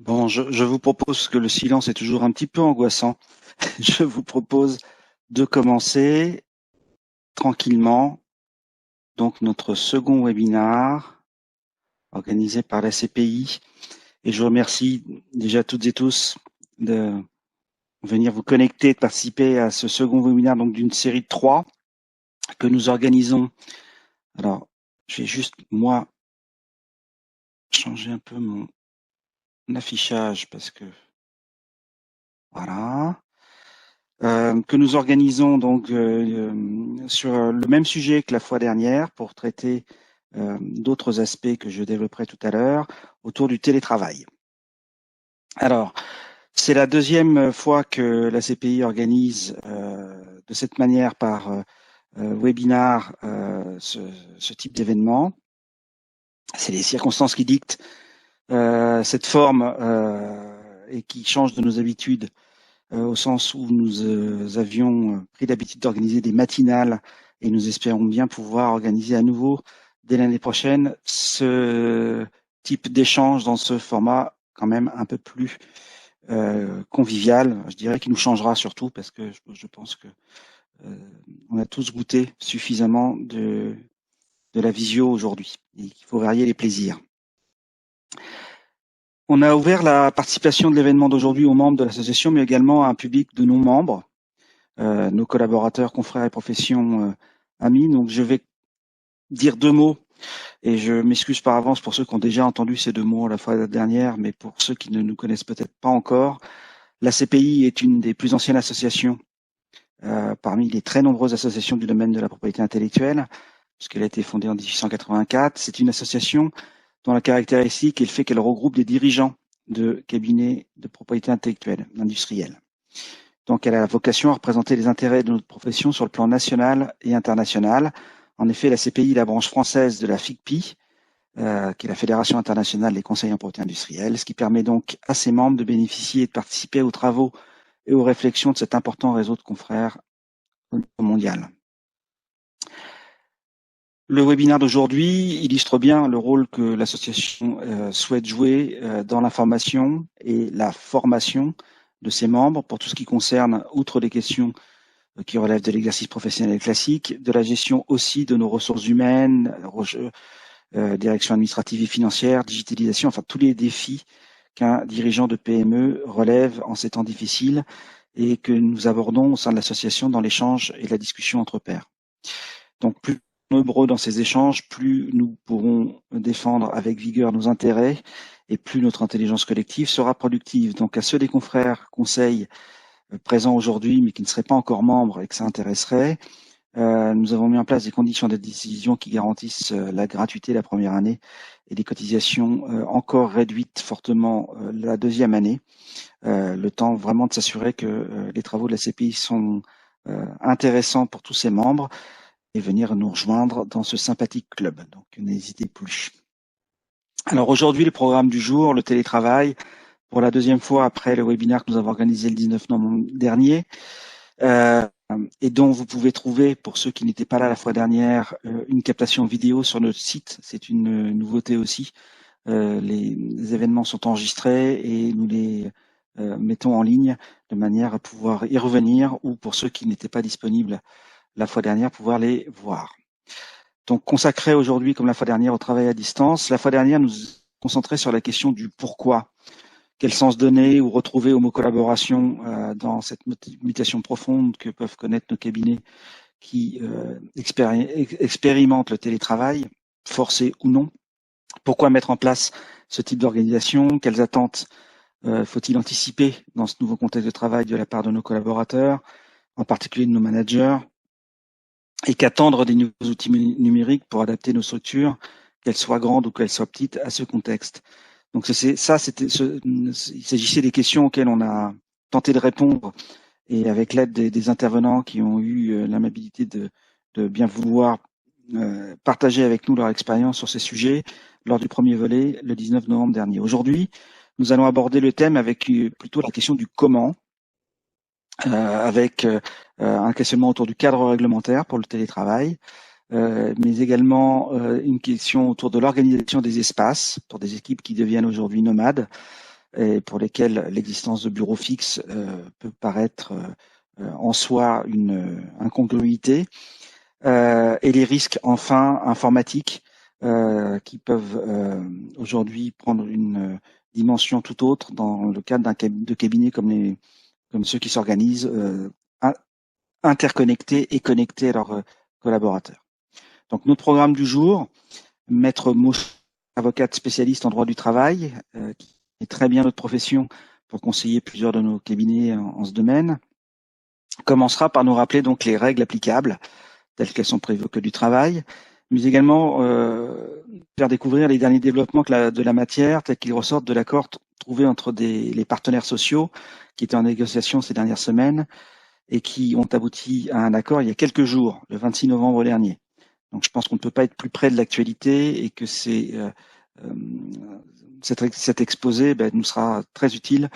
Bon, je vous propose que le silence est toujours un petit peu angoissant. Je vous propose de commencer tranquillement donc notre second webinar organisé par la CPI. Et je remercie déjà toutes et tous de venir vous connecter, de participer à ce second webinaire donc d'une série de 3 que nous organisons. Alors, je vais juste moi changer un peu mon affichage parce que voilà. Que nous organisons donc sur le même sujet que la fois dernière pour traiter d'autres aspects que je développerai tout à l'heure autour du télétravail. Alors, c'est la deuxième fois que la CPI organise de cette manière par webinar ce type d'événement. C'est les circonstances qui dictent cette forme et qui changent de nos habitudes au sens où nous avions pris l'habitude d'organiser des matinales et nous espérons bien pouvoir organiser à nouveau dès l'année prochaine ce type d'échange dans ce format quand même un peu plus convivial. Je dirais qu'il nous changera surtout parce que je pense que on a tous goûté suffisamment de la visio aujourd'hui et qu'il faut varier les plaisirs. On a ouvert la participation de l'événement d'aujourd'hui aux membres de l'association, mais également à un public de non-membres. Nos collaborateurs, confrères et professions amis. Donc, je vais dire 2 mots et je m'excuse par avance pour ceux qui ont déjà entendu ces 2 mots la fois dernière, mais pour ceux qui ne nous connaissent peut-être pas encore, la CPI est une des plus anciennes associations parmi les très nombreuses associations du domaine de la propriété intellectuelle, puisqu'elle a été fondée en 1884. C'est une association dont la caractéristique est le fait qu'elle regroupe des dirigeants de cabinets de propriété intellectuelle, industrielle. Donc, elle a la vocation à représenter les intérêts de notre profession sur le plan national et international. En effet, la CPI est la branche française de la FICPI, qui est la Fédération internationale des conseils en propriété industrielle, ce qui permet donc à ses membres de bénéficier et de participer aux travaux et aux réflexions de cet important réseau de confrères au niveau mondial. Le webinaire d'aujourd'hui illustre bien le rôle que l'association souhaite jouer dans la formation et la formation de ses membres pour tout ce qui concerne, outre les questions qui relèvent de l'exercice professionnel classique, de la gestion aussi de nos ressources humaines, direction administrative et financière, digitalisation, enfin tous les défis qu'un dirigeant de PME relève en ces temps difficiles et que nous abordons au sein de l'association dans l'échange et la discussion entre pairs. Donc plus nombreux dans ces échanges, plus nous pourrons défendre avec vigueur nos intérêts et plus notre intelligence collective sera productive. Donc à ceux des confrères conseils présents aujourd'hui mais qui ne seraient pas encore membres et que ça intéresserait, nous avons mis en place des conditions de décision qui garantissent la gratuité la première année et des cotisations encore réduites fortement la deuxième année, le temps vraiment de s'assurer que les travaux de la CPI sont intéressants pour tous ses membres et venir nous rejoindre dans ce sympathique club. Donc n'hésitez plus. Alors aujourd'hui, le programme du jour, le télétravail, pour la deuxième fois après le webinaire que nous avons organisé le 19 novembre dernier, et dont vous pouvez trouver, pour ceux qui n'étaient pas là la fois dernière, une captation vidéo sur notre site. C'est une nouveauté aussi. Les événements sont enregistrés et nous les mettons en ligne de manière à pouvoir y revenir ou pour ceux qui n'étaient pas disponibles la fois dernière, pouvoir les voir. Donc consacré aujourd'hui, comme la fois dernière, au travail à distance. La fois dernière, nous concentrer sur la question du pourquoi. Quel sens donner ou retrouver aux mots collaboration dans cette mutation profonde que peuvent connaître nos cabinets qui expérimentent le télétravail, forcé ou non. Pourquoi mettre en place ce type d'organisation? Quelles attentes faut-il anticiper dans ce nouveau contexte de travail de la part de nos collaborateurs, en particulier de nos managers? Et qu'attendre des nouveaux outils numériques pour adapter nos structures, qu'elles soient grandes ou qu'elles soient petites, à ce contexte. Donc il s'agissait des questions auxquelles on a tenté de répondre et avec l'aide des intervenants qui ont eu l'amabilité de bien vouloir partager avec nous leur expérience sur ces sujets lors du premier volet le 19 novembre dernier. Aujourd'hui, nous allons aborder le thème avec plutôt la question du comment, avec un questionnement autour du cadre réglementaire pour le télétravail, mais également une question autour de l'organisation des espaces pour des équipes qui deviennent aujourd'hui nomades, et pour lesquels l'existence de bureaux fixes peut paraître en soi une incongruité, et les risques enfin informatiques qui peuvent aujourd'hui prendre une dimension tout autre dans le cadre de cabinets comme ceux qui s'organisent interconnectés et connectés à leurs collaborateurs. Donc notre programme du jour, Maître Mauchon, avocate spécialiste en droit du travail, qui est très bien notre profession pour conseiller plusieurs de nos cabinets en ce domaine, commencera par nous rappeler donc les règles applicables telles qu'elles sont prévues au Code du travail, mais également faire découvrir les derniers développements de la matière tels qu'ils ressortent de l'accord trouvé entre les partenaires sociaux qui étaient en négociation ces dernières semaines et qui ont abouti à un accord il y a quelques jours, le 26 novembre dernier. Donc je pense qu'on ne peut pas être plus près de l'actualité et que cet exposé nous sera très utile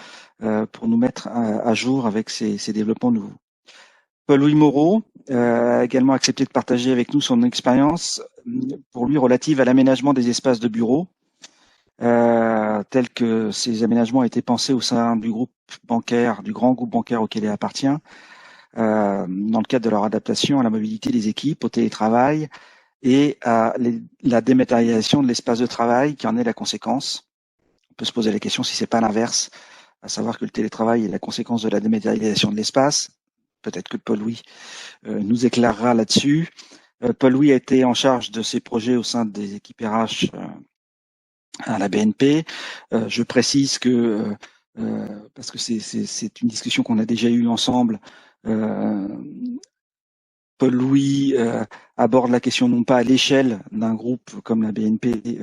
pour nous mettre à jour avec ces développements nouveaux. Paul-Louis Moreau a également accepté de partager avec nous son expérience pour lui relative à l'aménagement des espaces de bureau, tels que ces aménagements ont été pensés au sein du groupe bancaire, du grand groupe bancaire auquel il appartient, dans le cadre de leur adaptation à la mobilité des équipes, au télétravail et à la dématérialisation de l'espace de travail qui en est la conséquence. On peut se poser la question si c'est pas l'inverse, à savoir que le télétravail est la conséquence de la dématérialisation de l'espace. Peut-être que Paul-Louis nous éclairera là-dessus. Paul-Louis a été en charge de ces projets au sein des équipes RH à la BNP. Je précise que, parce que c'est une discussion qu'on a déjà eue ensemble, Paul-Louis aborde la question non pas à l'échelle d'un groupe comme la BNP,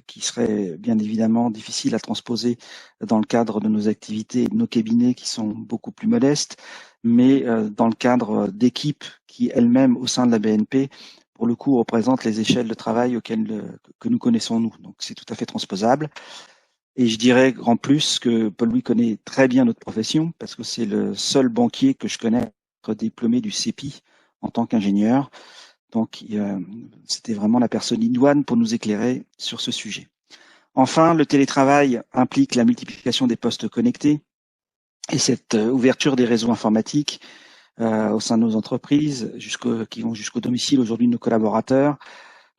qui serait bien évidemment difficile à transposer dans le cadre de nos activités et de nos cabinets qui sont beaucoup plus modestes, mais dans le cadre d'équipes qui elles-mêmes au sein de la BNP, pour le coup, représentent les échelles de travail que nous connaissons nous. Donc c'est tout à fait transposable. Et je dirais en plus que Paul-Louis connaît très bien notre profession parce que c'est le seul banquier que je connais être diplômé du CEPI en tant qu'ingénieur. Donc, c'était vraiment la personne idoine pour nous éclairer sur ce sujet. Enfin, le télétravail implique la multiplication des postes connectés et cette ouverture des réseaux informatiques au sein de nos entreprises, qui vont jusqu'au domicile aujourd'hui de nos collaborateurs,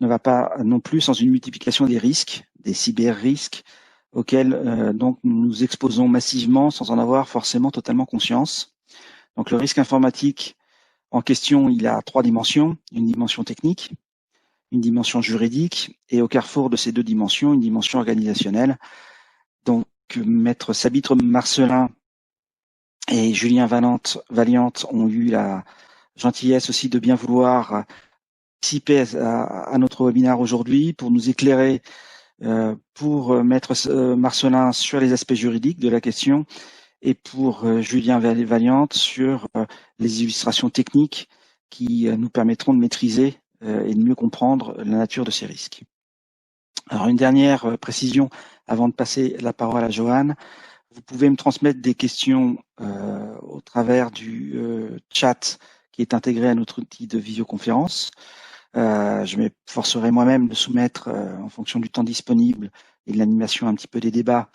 ne va pas non plus sans une multiplication des risques, des cyber-risques, auxquels donc nous nous exposons massivement sans en avoir forcément totalement conscience. Donc le risque informatique en question, il a trois dimensions, une dimension technique, une dimension juridique et au carrefour de ces deux dimensions, une dimension organisationnelle. Donc Maître Sabitre Marcelin et Julien Valiante ont eu la gentillesse aussi de bien vouloir participer à notre webinaire aujourd'hui pour nous éclairer pour Maître Marcelin sur les aspects juridiques de la question et pour Julien Valiante sur les illustrations techniques qui nous permettront de maîtriser et de mieux comprendre la nature de ces risques. Alors une dernière précision avant de passer la parole à Johan. Vous pouvez me transmettre des questions au travers du chat qui est intégré à notre outil de visioconférence. Je m'efforcerai moi-même de soumettre, en fonction du temps disponible et de l'animation un petit peu des débats,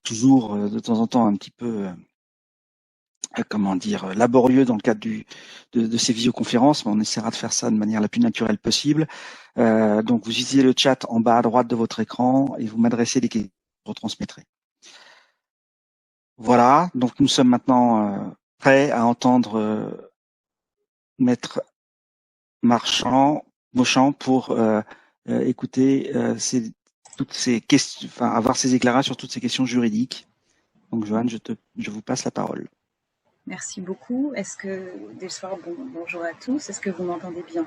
toujours de temps en temps un petit peu, laborieux dans le cadre de ces visioconférences, mais on essaiera de faire ça de manière la plus naturelle possible. Donc vous utilisez le chat en bas à droite de votre écran et vous m'adressez les questions que je retransmettrai. Voilà, donc nous sommes maintenant prêts à entendre Maître Mauchon pour écouter toutes ces questions, enfin avoir ces éclairages sur toutes ces questions juridiques. Donc Johan, je vous passe la parole. Merci beaucoup. Est-ce que bonjour à tous, est-ce que vous m'entendez bien?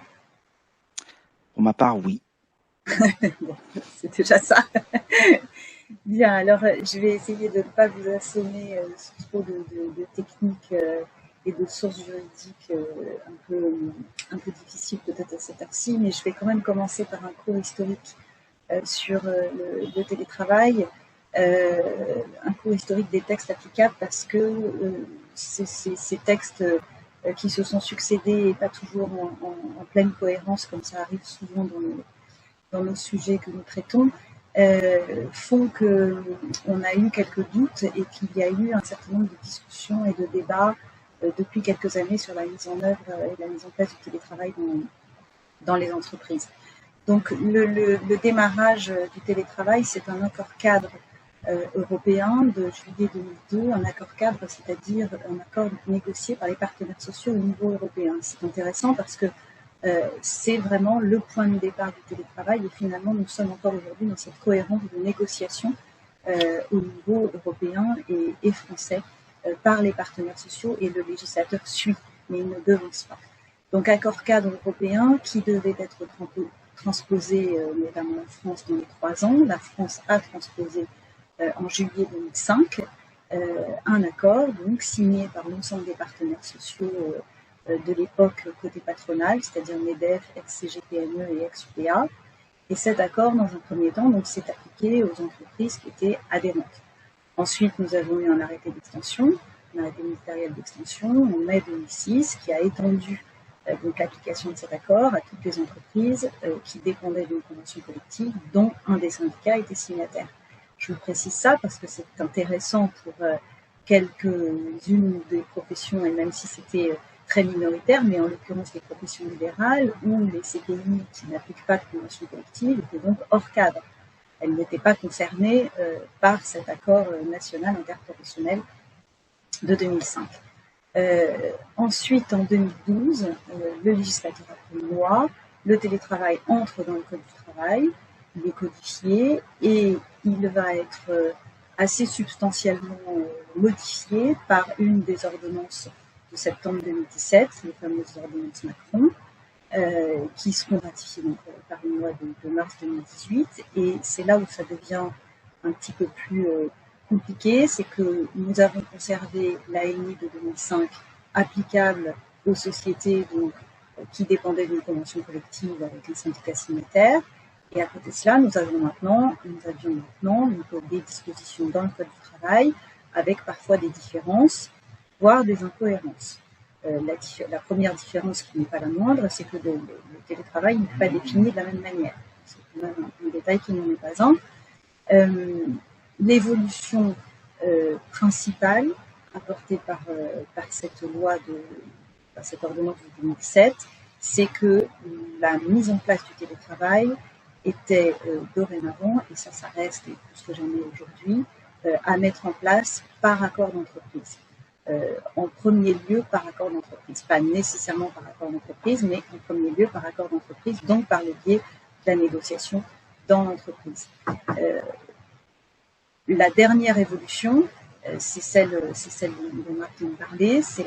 Pour ma part, oui. Bon, c'est déjà ça. Bien, alors je vais essayer de ne pas vous assommer sur trop de techniques et de sources juridiques un peu difficiles peut-être à cette heure-ci, mais je vais quand même commencer par un cours historique sur le télétravail, un cours historique des textes applicables parce que ces textes qui se sont succédés et pas toujours en pleine cohérence comme ça arrive souvent dans nos sujets que nous traitons, font qu'on a eu quelques doutes et qu'il y a eu un certain nombre de discussions et de débats depuis quelques années sur la mise en œuvre et la mise en place du télétravail dans les entreprises. Donc le démarrage du télétravail, c'est un accord cadre européen de juillet 2002, un accord cadre, c'est-à-dire un accord négocié par les partenaires sociaux au niveau européen. C'est intéressant parce que c'est vraiment le point de départ du télétravail et finalement nous sommes encore aujourd'hui dans cette cohérence de négociation au niveau européen et français par les partenaires sociaux, et le législateur suit, mais il ne devance pas. Donc accord cadre européen qui devait être transposé notamment en France dans les 3 ans. La France a transposé en juillet 2005 un accord donc signé par l'ensemble des partenaires sociaux de l'époque côté patronal, c'est-à-dire MEDEF, ex-CGPME et ex-UPA. Et cet accord, dans un premier temps, donc, s'est appliqué aux entreprises qui étaient adhérentes. Ensuite, nous avons eu un arrêté d'extension, un arrêté ministériel d'extension en mai 2006, qui a étendu donc l'application de cet accord à toutes les entreprises qui dépendaient d'une convention collective, dont un des syndicats était signataire. Je vous précise ça parce que c'est intéressant pour quelques-unes des professions, et même si c'était très minoritaire, mais en l'occurrence les professions libérales ou les CPI qui n'appliquent pas de convention collective étaient donc hors cadre. Elles n'étaient pas concernées par cet accord national interprofessionnel de 2005. Ensuite, en 2012, le législateur a pris une loi, le télétravail entre dans le Code du travail, il est codifié et il va être assez substantiellement modifié par une des ordonnances de septembre 2017, les fameuses ordonnances Macron, qui seront ratifiées donc, par une loi de mars 2018. Et c'est là où ça devient un petit peu plus compliqué, c'est que nous avons conservé l'ANI de 2005 applicable aux sociétés donc, qui dépendaient d'une convention collective avec les syndicats signataires. Et à côté de cela, nous avions maintenant donc, des dispositions dans le Code du travail avec parfois des différences, voire des incohérences. La première différence, qui n'est pas la moindre, c'est que le télétravail n'est pas défini de la même manière. C'est quand même un détail qui n'en est pas un. L'évolution principale apportée par cette loi, par cette ordonnance de 2007, c'est que la mise en place du télétravail était dorénavant, et ça reste, et tout ce que j'en ai aujourd'hui, à mettre en place par accord d'entreprise. En premier lieu par accord d'entreprise, pas nécessairement par accord d'entreprise, mais en premier lieu par accord d'entreprise, donc par le biais de la négociation dans l'entreprise. La dernière évolution, c'est celle dont Marc vient de parler, c'est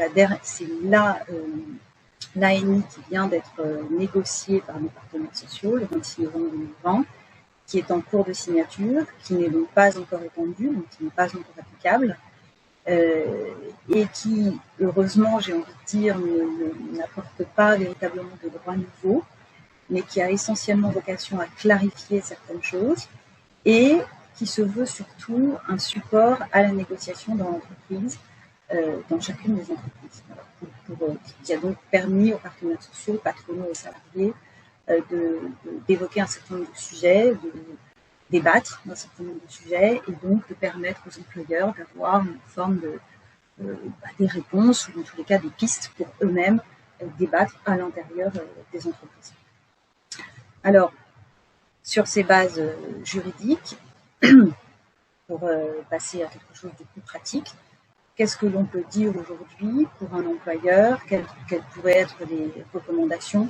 l'ANI qui vient d'être négociée par nos partenaires sociaux le 26 novembre 2020, qui est en cours de signature, qui n'est donc pas encore étendue, donc qui n'est pas encore applicable, et qui, heureusement, j'ai envie de dire, n'apporte pas véritablement de droits nouveaux, mais qui a essentiellement vocation à clarifier certaines choses et qui se veut surtout un support à la négociation dans l'entreprise, dans chacune des entreprises, qui a donc permis aux partenaires sociaux, patronaux et salariés d'évoquer un certain nombre de sujets, de débattre d'un certain nombre de sujets et donc de permettre aux employeurs d'avoir une forme des réponses ou en tous les cas des pistes pour eux-mêmes débattre à l'intérieur des entreprises. Alors, sur ces bases juridiques, pour passer à quelque chose de plus pratique, qu'est-ce que l'on peut dire aujourd'hui pour un employeur? Quelles pourraient être les recommandations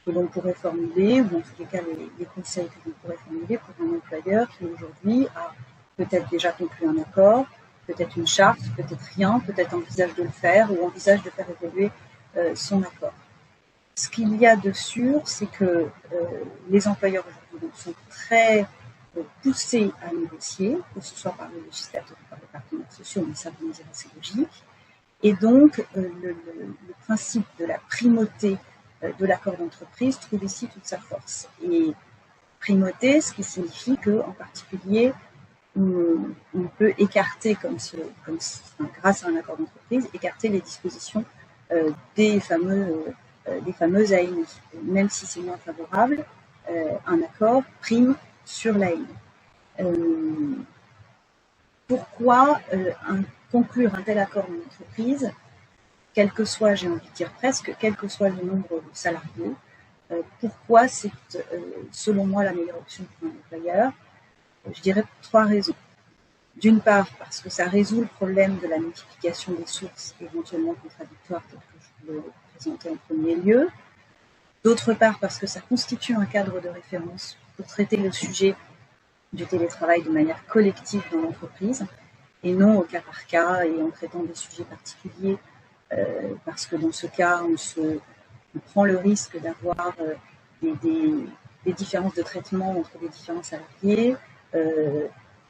que l'on pourrait formuler, ou en tous les cas les conseils que l'on pourrait formuler pour un employeur qui aujourd'hui a peut-être déjà conclu un accord, peut-être une charte, peut-être rien, peut-être envisage de le faire ou envisage de faire évoluer son accord. Ce qu'il y a de sûr, c'est que les employeurs aujourd'hui sont très poussés à négocier, que ce soit par le législateur ou par les partenaires sociaux, mais ça vous me direz c'est logique. Et donc le principe de la primauté de l'accord d'entreprise trouve ici toute sa force. Et primauté, ce qui signifie qu'en particulier, on peut écarter, grâce à un accord d'entreprise, écarter les dispositions des fameuses ANI. Même si c'est moins favorable, un accord prime sur l'ANI. pourquoi conclure un tel accord en entreprise, quel que soit, j'ai envie de dire presque, quel que soit le nombre de salariés, pourquoi c'est, selon moi, la meilleure option pour un employeur? Je dirais pour 3 raisons. D'une part, parce que ça résout le problème de la multiplication des sources éventuellement contradictoires, tel que je vous l'ai présenté en premier lieu. D'autre part, parce que ça constitue un cadre de référence pour traiter le sujet du télétravail de manière collective dans l'entreprise, et non au cas par cas et en traitant des sujets particuliers, parce que dans ce cas, on prend le risque d'avoir des différences de traitement entre les différents salariés,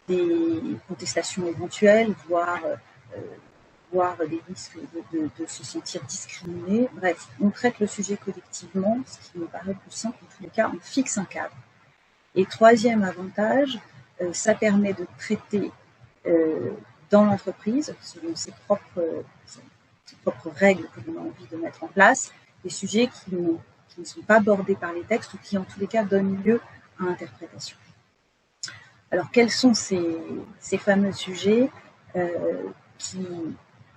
des contestations éventuelles, voire des risques de se sentir discriminé. Bref, on traite le sujet collectivement, ce qui me paraît plus simple. En tous les cas, on fixe un cadre. Et troisième avantage, ça permet de traiter dans l'entreprise, selon ses propres règles que l'on a envie de mettre en place, des sujets qui ne sont pas bordés par les textes ou qui, en tous les cas, donnent lieu à interprétation. Alors, quels sont ces fameux sujets qui,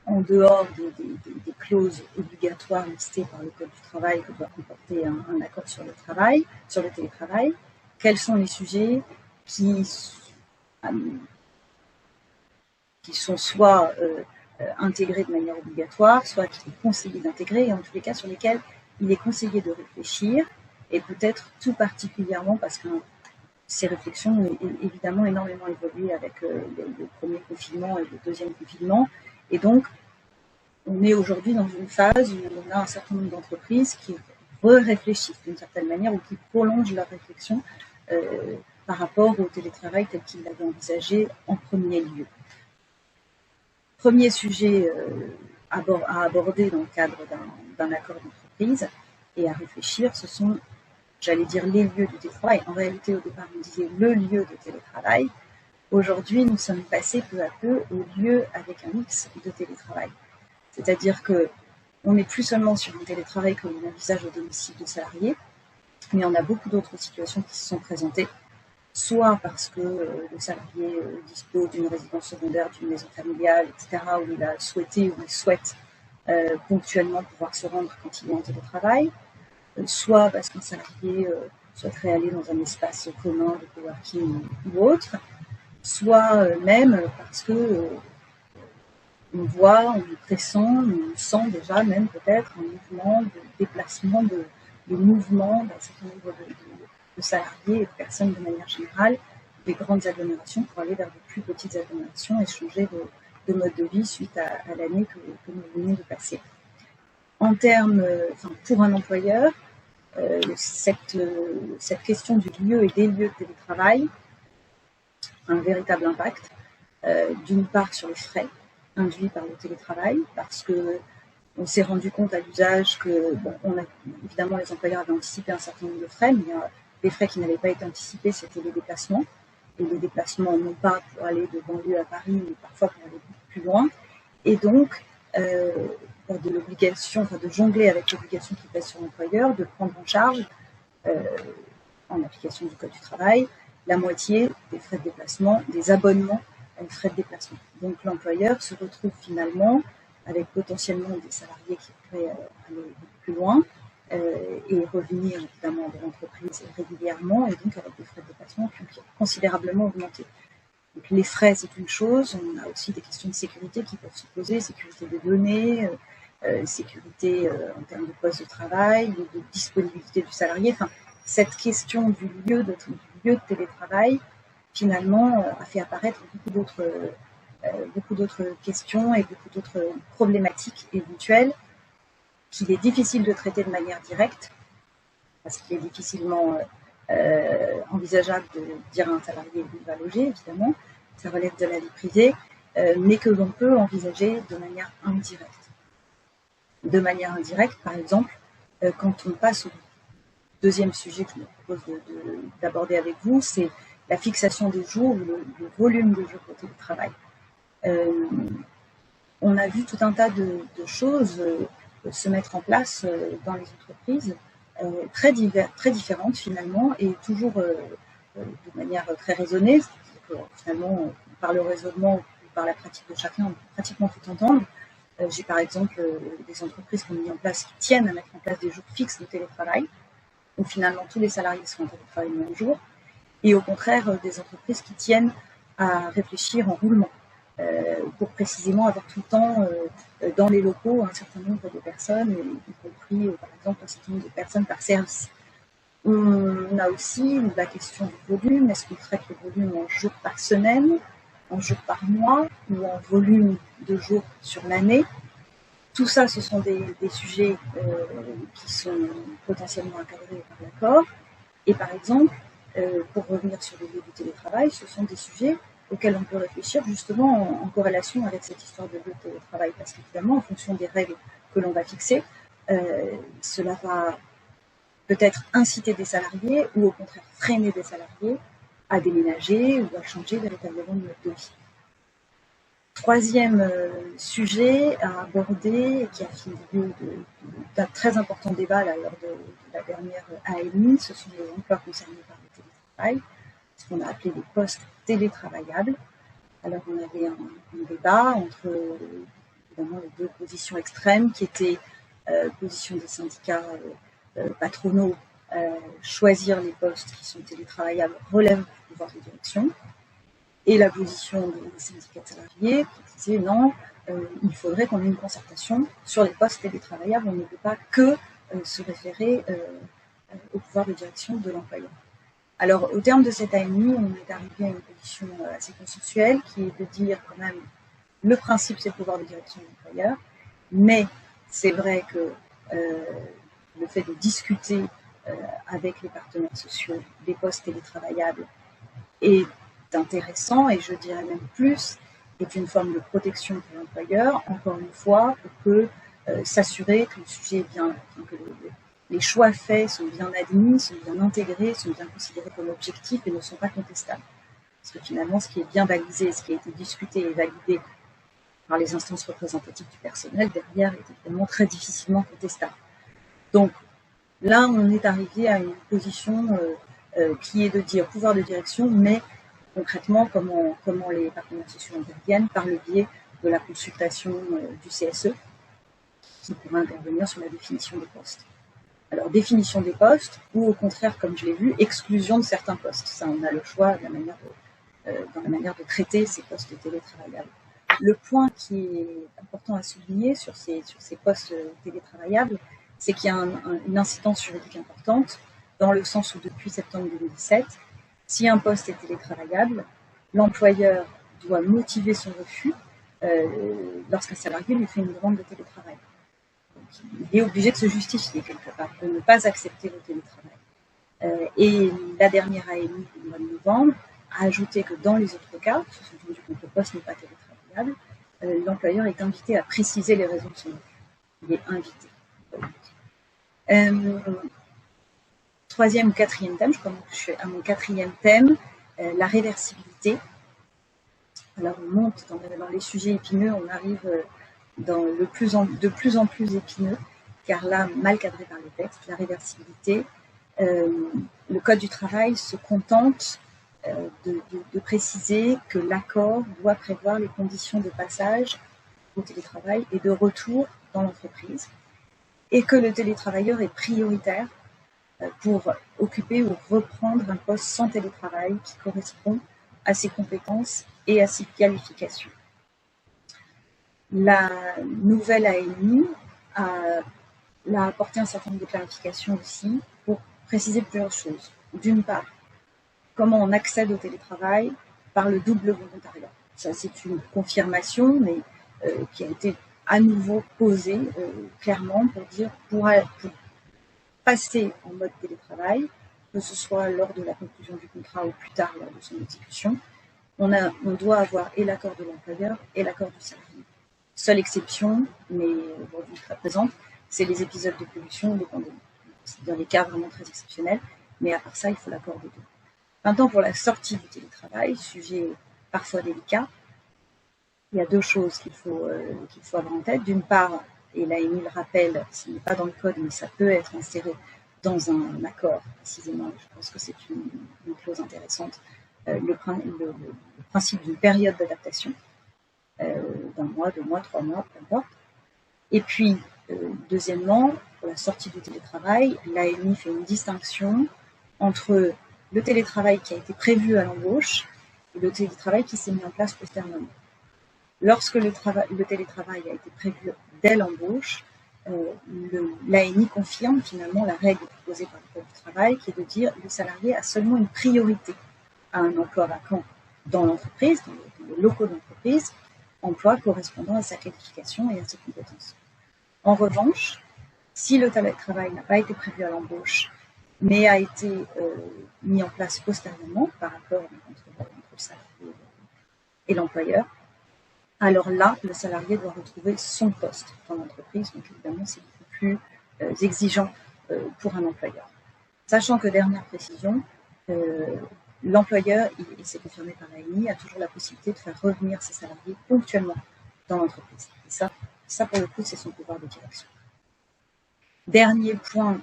en dehors des clauses obligatoires listées par le Code du travail que doit comporter un accord sur le télétravail, quels sont les sujets qui sont soit intégrés de manière obligatoire, soit qu'il est conseillé d'intégrer, et en tous les cas sur lesquels il est conseillé de réfléchir, et peut-être tout particulièrement parce que ces réflexions ont évidemment énormément évolué avec le premier confinement et le deuxième confinement, et donc on est aujourd'hui dans une phase où on a un certain nombre d'entreprises qui réfléchissent d'une certaine manière ou qui prolongent leur réflexion par rapport au télétravail tel qu'ils l'avaient envisagé en premier lieu. Premier sujet à aborder dans le cadre d'un accord d'entreprise et à réfléchir, ce sont, j'allais dire, les lieux du télétravail. En réalité, au départ, on disait le lieu de télétravail. Aujourd'hui, nous sommes passés peu à peu au lieu avec un mix de télétravail. C'est-à-dire qu'on n'est plus seulement sur un télétravail que l'on envisage au domicile de salariés, mais on a beaucoup d'autres situations qui se sont présentées, soit parce que le salarié dispose d'une résidence secondaire, d'une maison familiale, etc., où il a souhaité ou il souhaite ponctuellement pouvoir se rendre quand il est en télétravail, soit parce qu'un salarié souhaiterait aller dans un espace commun de coworking ou autre, soit même parce que on voit, on pressent, on sent déjà même peut-être un mouvement de déplacement, de mouvement d'un certain nombre de salariés et de personnes de manière générale, des grandes agglomérations pour aller vers de plus petites agglomérations et changer de mode de vie suite à l'année que nous venons de passer. En termes, pour un employeur, cette question du lieu et des lieux de télétravail a un véritable impact, d'une part sur les frais induits par le télétravail, parce que on s'est rendu compte à l'usage que, évidemment, les employeurs avaient anticipé un certain nombre de frais, mais les frais qui n'avaient pas été anticipés, c'était les déplacements. Et les déplacements, non pas pour aller de banlieue à Paris, mais parfois pour aller beaucoup plus loin. Et donc, de l'obligation, de jongler avec l'obligation qui pèse sur l'employeur, de prendre en charge, en application du Code du travail, la moitié des frais de déplacement, des abonnements à une frais de déplacement. Donc l'employeur se retrouve finalement avec potentiellement des salariés qui pourraient aller beaucoup plus loin et revenir évidemment de l'entreprise régulièrement, et donc avec des frais de déplacement qui ont considérablement augmenté. Donc les frais, c'est une chose, on a aussi des questions de sécurité qui peuvent se poser, sécurité des données, sécurité en termes de poste de travail, de disponibilité du salarié. Enfin, cette question du lieu de télétravail, finalement, a fait apparaître beaucoup d'autres questions et beaucoup d'autres problématiques éventuelles qu'il est difficile de traiter de manière directe, parce qu'il est difficilement envisageable de dire à un salarié où il va loger, évidemment, ça relève de la vie privée, mais que l'on peut envisager de manière indirecte. De manière indirecte, par exemple, quand on passe au deuxième sujet que je me propose d'aborder avec vous, c'est la fixation des jours ou le volume de jours de télétravail. On a vu tout un tas de choses se mettre en place dans les entreprises, très différentes finalement, et toujours de manière très raisonnée. Finalement, par le raisonnement, par la pratique de chacun, on peut pratiquement tout entendre. J'ai par exemple des entreprises qui ont mis en place, qui tiennent à mettre en place des jours fixes de télétravail, où finalement tous les salariés sont en télétravail le même jour, et au contraire des entreprises qui tiennent à réfléchir en roulement, pour précisément avoir tout le temps dans les locaux un certain nombre de personnes, y compris par exemple un certain nombre de personnes par service. On a aussi la question du volume. Est-ce qu'on traite le volume en jours par semaine, en jours par mois ou en volume de jours sur l'année? Tout ça, ce sont des sujets qui sont potentiellement encadrés par l'accord. Et par exemple, pour revenir sur le lieu du télétravail, ce sont des sujets auxquels on peut réfléchir justement en corrélation avec cette histoire de lieu de télétravail. Parce qu'évidemment, en fonction des règles que l'on va fixer, cela va peut-être inciter des salariés ou au contraire freiner des salariés à déménager ou à changer véritablement de mode de vie. Troisième sujet à aborder, qui a fait lieu d'un très important débat lors de la dernière AMI, ce sont les emplois concernés par le télétravail, ce qu'on a appelé les postes télétravaillables. Alors on avait un débat entre évidemment les deux positions extrêmes qui étaient position des syndicats patronaux, choisir les postes qui sont télétravaillables relève du pouvoir de direction, et la position des syndicats de salariés qui disaient non, il faudrait qu'on ait une concertation sur les postes télétravaillables, on ne peut pas que se référer au pouvoir de direction de l'employeur. Alors au terme de cette AMI, on est arrivé à une position assez consensuelle qui est de dire quand même le principe c'est le pouvoir de direction de l'employeur, mais c'est vrai que le fait de discuter avec les partenaires sociaux des postes télétravaillables est intéressant, et je dirais même plus, est une forme de protection pour l'employeur, encore une fois, pour que s'assurer que le sujet est bien, que les choix faits sont bien admis, sont bien intégrés, sont bien considérés comme objectifs et ne sont pas contestables. Parce que finalement, ce qui est bien balisé, ce qui a été discuté et validé par les instances représentatives du personnel, derrière, est évidemment très difficilement contestable. Donc là, on est arrivé à une position qui est de dire pouvoir de direction, mais concrètement, comment les partenaires sociaux interviennent par le biais de la consultation du CSE, qui pourra intervenir sur la définition des postes. Alors, définition des postes, ou au contraire, comme je l'ai vu, exclusion de certains postes. Ça, on a le choix dans la manière de traiter ces postes télétravaillables. Le point qui est important à souligner sur ces postes télétravaillables, c'est qu'il y a une incidence juridique importante, dans le sens où depuis septembre 2017, si un poste est télétravaillable, l'employeur doit motiver son refus lorsqu'un salarié lui fait une demande de télétravail. Donc, il est obligé de se justifier quelque part, de ne pas accepter le télétravail. Et la dernière AMI du mois de novembre a ajouté que dans les autres cas, sous-entendu quand le poste n'est pas télétravaillable, l'employeur est invité à préciser les raisons de son refus. Il est invité. Troisième ou quatrième thème, je commence à mon quatrième thème, la réversibilité. Alors on monte dans les sujets épineux, on arrive dans de plus en plus épineux, car là, mal cadré par les textes, la réversibilité, le Code du travail se contente de préciser que l'accord doit prévoir les conditions de passage au télétravail et de retour dans l'entreprise, et que le télétravailleur est prioritaire pour occuper ou reprendre un poste sans télétravail qui correspond à ses compétences et à ses qualifications. La nouvelle AMI a apporté un certain nombre de clarifications aussi pour préciser plusieurs choses. D'une part, comment on accède au télétravail par le double volontariat. Ça, c'est une confirmation, mais qui a été à nouveau posée clairement pour dire pour passer en mode télétravail, que ce soit lors de la conclusion du contrat ou plus tard lors de son exécution, on doit avoir et l'accord de l'employeur et l'accord du salarié. Seule exception, mais aujourd'hui très présente, c'est les épisodes de pollution ou de pandémie. C'est dans les cas vraiment très exceptionnels, mais à part ça, il faut l'accord des deux. Maintenant, pour la sortie du télétravail, sujet parfois délicat, il y a deux choses qu'il faut avoir en tête. D'une part, et l'AMI le rappelle, ce n'est pas dans le code, mais ça peut être inséré dans un accord, précisément. Je pense que c'est une clause intéressante. Le principe d'une période d'adaptation. d'un mois, 2 mois, 3 mois, peu importe. Et puis, deuxièmement, pour la sortie du télétravail, l'ANI fait une distinction entre le télétravail qui a été prévu à l'embauche et le télétravail qui s'est mis en place postérieurement. Lorsque le télétravail a été prévu dès l'embauche, l'ANI confirme finalement la règle proposée par le Code du travail, qui est de dire que le salarié a seulement une priorité à un emploi vacant dans l'entreprise, dans les locaux d'entreprise, emploi correspondant à sa qualification et à ses compétences. En revanche, si le télétravail n'a pas été prévu à l'embauche, mais a été mis en place postérieurement par accord entre le salarié et l'employeur, alors là, le salarié doit retrouver son poste dans l'entreprise. Donc évidemment, c'est beaucoup plus exigeant pour un employeur. Sachant que, dernière précision, l'employeur, et c'est confirmé par l'ANI, a toujours la possibilité de faire revenir ses salariés ponctuellement dans l'entreprise. Et ça, pour le coup, c'est son pouvoir de direction. Dernier point,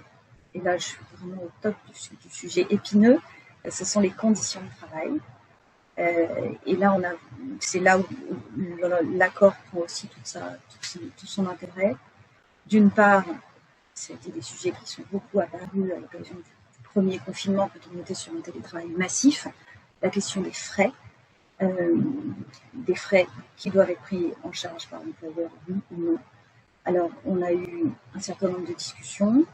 et là je suis vraiment au top du sujet épineux, ce sont les conditions de travail. Et là, c'est là où l'accord prend aussi tout son intérêt. D'une part, c'était des sujets qui sont beaucoup apparus à l'occasion du premier confinement quand on était sur un télétravail massif. La question des frais qui doivent être pris en charge par l'employeur, oui ou non. Alors, on a eu un certain nombre de discussions.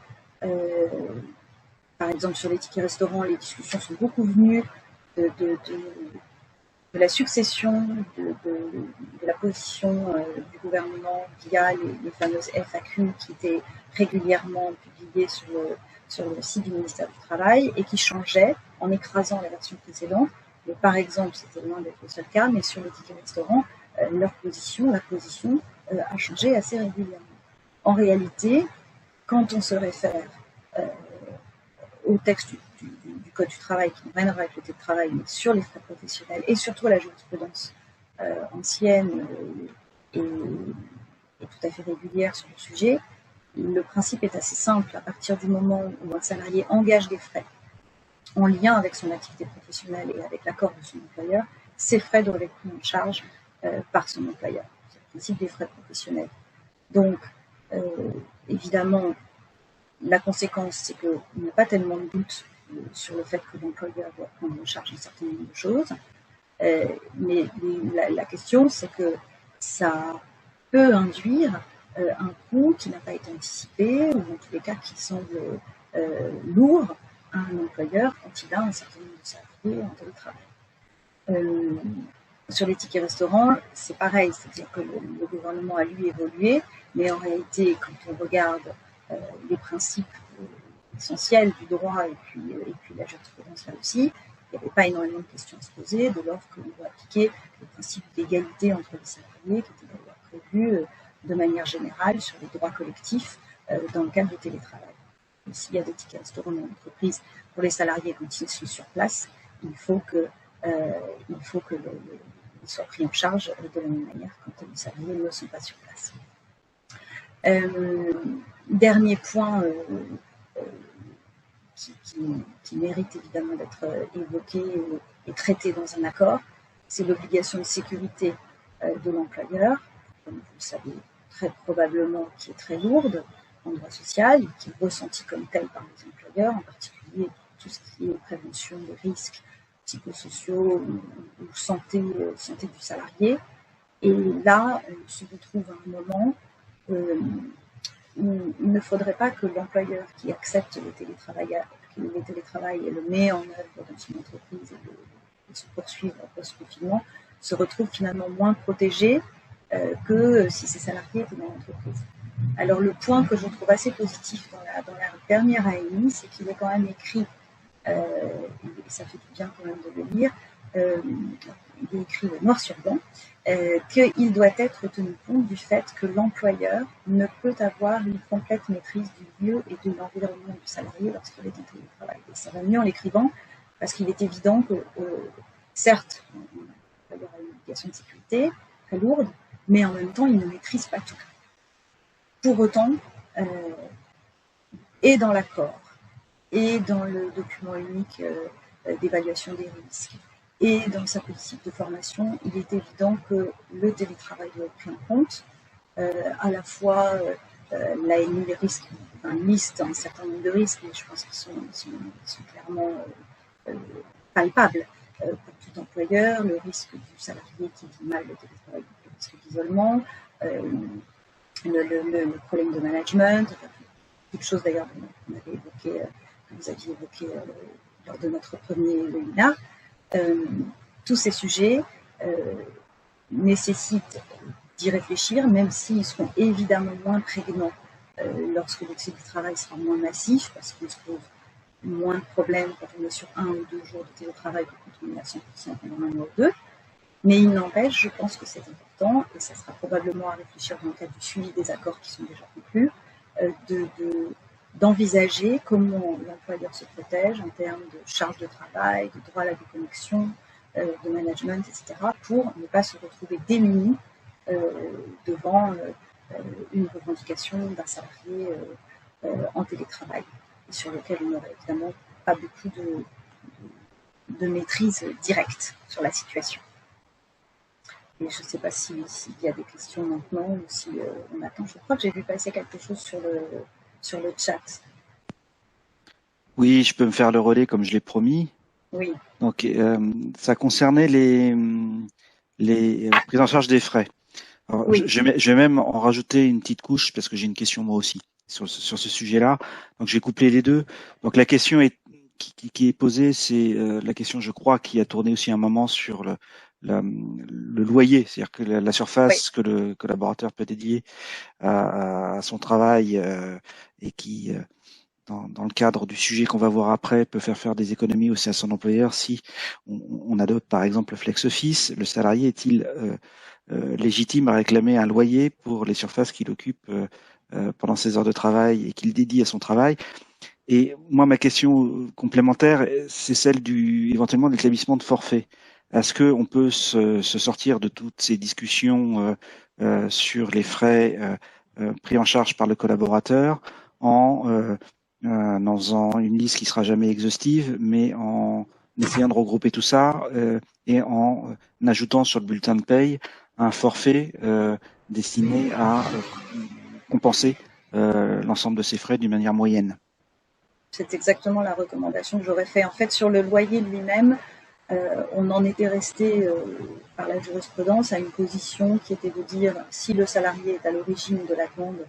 Par exemple, sur les tickets restaurants, les discussions sont beaucoup venues de la succession de la position du gouvernement via les fameuses FAQ qui étaient régulièrement publiées sur le site du ministère du Travail et qui changeaient en écrasant la version précédente. Mais par exemple, c'était loin d'être le seul cas, mais sur les tickets restaurants, la position a changé assez régulièrement. En réalité, quand on se réfère au texte du Code du travail, qui n'a rien à voir avec le télétravail, mais sur les frais professionnels et surtout la jurisprudence ancienne et tout à fait régulière sur le sujet, le principe est assez simple. À partir du moment où un salarié engage des frais en lien avec son activité professionnelle et avec l'accord de son employeur, ces frais doivent être pris en charge par son employeur. C'est le principe des frais professionnels. Donc, évidemment, la conséquence, c'est qu'il n'y a pas tellement de doute sur le fait que l'employeur doit prendre en charge un certain nombre de choses. Mais la question, c'est que ça peut induire un coût qui n'a pas été anticipé, ou en tous les cas qui semble lourd à un employeur quand il a un certain nombre de salariés en télétravail. Sur les tickets restaurants, c'est pareil, c'est-à-dire que le gouvernement a lui évolué, mais en réalité, quand on regarde les principes essentiels du droit et puis la jurisprudence là aussi, il n'y avait pas énormément de questions à se poser, de l'ordre que l'on doit appliquer le principe d'égalité entre les salariés, qui était d'ailleurs prévu de manière générale sur les droits collectifs dans le cadre du télétravail. Et s'il y a des tickets restaurants dans l'entreprise pour les salariés quand ils sont sur place, il faut qu'ils soient pris en charge de la même manière quand les salariés ne sont pas sur place. Dernier point qui mérite évidemment d'être évoqué et traité dans un accord, c'est l'obligation de sécurité de l'employeur, comme vous le savez très probablement, qui est très lourde en droit social, qui est ressentie comme telle par les employeurs, en particulier tout ce qui est prévention des risques psychosociaux ou santé du salarié. Et là, on se retrouve à un moment où il ne faudrait pas que l'employeur qui accepte le télétravail et le met en œuvre dans son entreprise et se poursuivre post-confinement se retrouve finalement moins protégé que si ses salariés étaient dans l'entreprise. Alors le point que je trouve assez positif dans la dernière ANI, c'est qu'il est quand même écrit, et ça fait du bien quand même de le lire, il est écrit noir sur blanc, qu'il doit être tenu compte du fait que l'employeur ne peut avoir une complète maîtrise du lieu et de l'environnement du salarié lorsqu'il est en télétravail. Et ça va mieux en l'écrivant, parce qu'il est évident que, certes, l'employeur a une obligation de sécurité très lourde, mais en même temps, il ne maîtrise pas tout. Pour autant, et dans l'accord, et dans le document unique d'évaluation des risques, Et dans sa politique de formation, il est évident que le télétravail doit être pris en compte. À la fois, l'ANI liste un certain nombre de risques, mais je pense qu'ils sont clairement palpables pour tout employeur. Le risque du salarié qui vit mal le télétravail, le risque d'isolement, le problème de management, quelque chose d'ailleurs qu'on avait évoqué, que vous aviez évoqué lors de notre premier webinaire. Tous ces sujets nécessitent d'y réfléchir, même s'ils seront évidemment moins prégnants lorsque le télétravail sera moins massif, parce qu'il se pose moins de problèmes quand on est sur 1 ou 2 jours de télétravail que quand on est à 100% pendant un mois ou deux. Mais il n'empêche, je pense que c'est important, et ça sera probablement à réfléchir dans le cadre du suivi des accords qui sont déjà conclus, d'envisager comment l'employeur se protège en termes de charge de travail, de droit à la déconnexion, de management, etc., pour ne pas se retrouver démunis devant une revendication d'un salarié en télétravail, et sur lequel on n'aurait évidemment pas beaucoup de maîtrise directe sur la situation. Et je ne sais pas s'il y a des questions maintenant ou si on attend. Je crois que j'ai vu passer quelque chose sur le chat. Oui, je peux me faire le relais comme je l'ai promis. Oui. Donc, ça concernait les prises en charge des frais. Alors, oui. Je vais même en rajouter une petite couche parce que j'ai une question moi aussi sur ce sujet-là. Donc, j'ai couplé les deux. Donc, la question qui est posée, c'est la question, je crois, qui a tourné aussi un moment sur le loyer, c'est-à-dire que la surface que le collaborateur peut dédier à son travail et qui dans le cadre du sujet qu'on va voir après, peut faire des économies aussi à son employeur si on adopte par exemple le flex office. Le salarié est-il légitime à réclamer un loyer pour les surfaces qu'il occupe pendant ses heures de travail et qu'il dédie à son travail? Et moi, ma question complémentaire, c'est celle éventuellement de l'établissement de forfait. Est-ce qu'on peut se sortir de toutes ces discussions sur les frais pris en charge par le collaborateur en faisant une liste qui sera jamais exhaustive, mais en essayant de regrouper tout ça et en ajoutant sur le bulletin de paye un forfait destiné à compenser l'ensemble de ces frais d'une manière moyenne? C'est exactement la recommandation que j'aurais fait. En fait, sur le loyer lui-même, on en était resté par la jurisprudence à une position qui était de dire si le salarié est à l'origine de la demande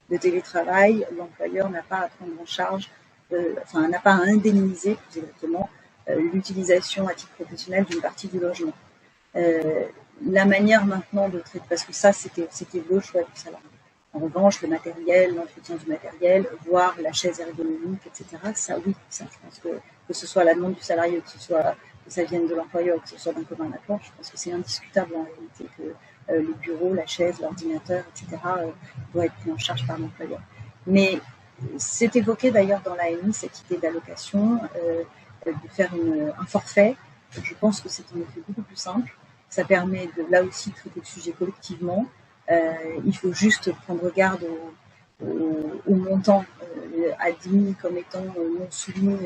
de télétravail, l'employeur n'a pas à prendre en charge, n'a pas à indemniser plus exactement l'utilisation à titre professionnel d'une partie du logement. La manière maintenant de traiter, parce que ça c'était le choix du salarié. En revanche, le matériel, l'entretien du matériel, voire la chaise ergonomique, etc., ça oui, ça je pense que ce soit à la demande du salarié, que ça vienne de l'employeur ou que ce soit d'un commun accord, je pense que c'est indiscutable en réalité que les bureaux, la chaise, l'ordinateur, etc. Doit être pris en charge par l'employeur. Mais c'est évoqué d'ailleurs dans l'ANI cette idée d'allocation, de faire un forfait. Je pense que c'est en effet beaucoup plus simple. Ça permet de là aussi traiter le sujet collectivement. Il faut juste prendre garde au montant admis comme étant non soumis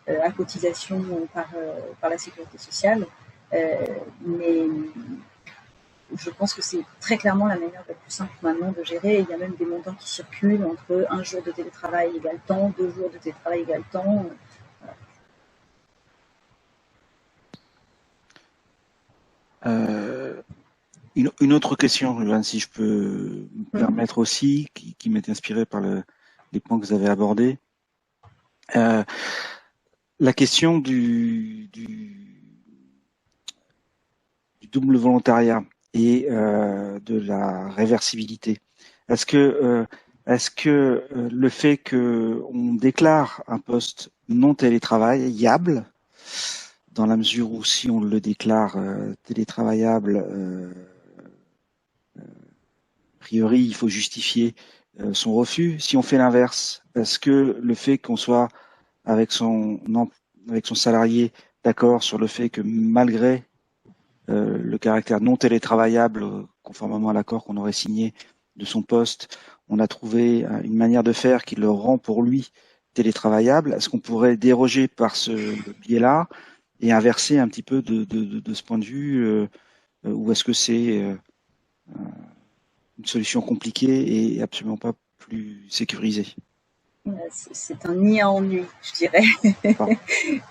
à cotisation par la sécurité sociale. Mais je pense que c'est très clairement la manière la plus simple maintenant de gérer. Il y a même des montants qui circulent entre 1 jour de télétravail égale temps, 2 jours de télétravail égale temps. Une autre question, si je peux me permettre aussi, qui m'est inspirée par les points que vous avez abordés. La question du double volontariat et de la réversibilité. Est-ce que le fait qu'on déclare un poste non télétravaillable, dans la mesure où si on le déclare télétravaillable, a priori, il faut justifier son refus. Si on fait l'inverse, est-ce que le fait qu'on soit avec son salarié d'accord sur le fait que malgré le caractère non télétravaillable, conformément à l'accord qu'on aurait signé de son poste, on a trouvé une manière de faire qui le rend pour lui télétravaillable, est-ce qu'on pourrait déroger par ce biais-là et inverser un petit peu de ce point de vue, ou est-ce que c'est une solution compliquée et absolument pas plus sécurisée? C'est un nid à ennui, je dirais. Enfin,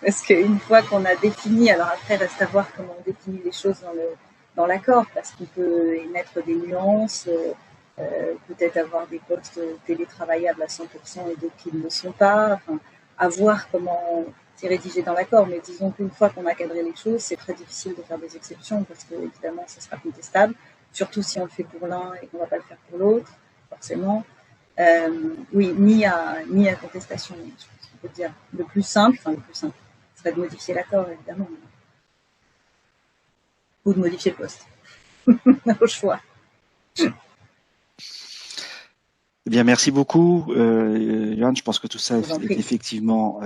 Parce qu'une fois qu'on a défini, alors après, reste à voir comment on définit les choses dans l'accord, parce qu'on peut émettre des nuances, peut-être avoir des postes télétravaillables à 100% et d'autres qui ne le sont pas. Enfin, à voir comment c'est rédigé dans l'accord. Mais disons qu'une fois qu'on a cadré les choses, c'est très difficile de faire des exceptions, parce que évidemment, ça sera contestable, surtout si on le fait pour l'un et qu'on ne va pas le faire pour l'autre, forcément. Oui, ni à contestation, je pense qu'on peut dire. Le plus simple, ce serait de modifier l'accord, évidemment, ou de modifier le poste, au choix. eh bien, merci beaucoup, Johan. Je pense que tout ça est effectivement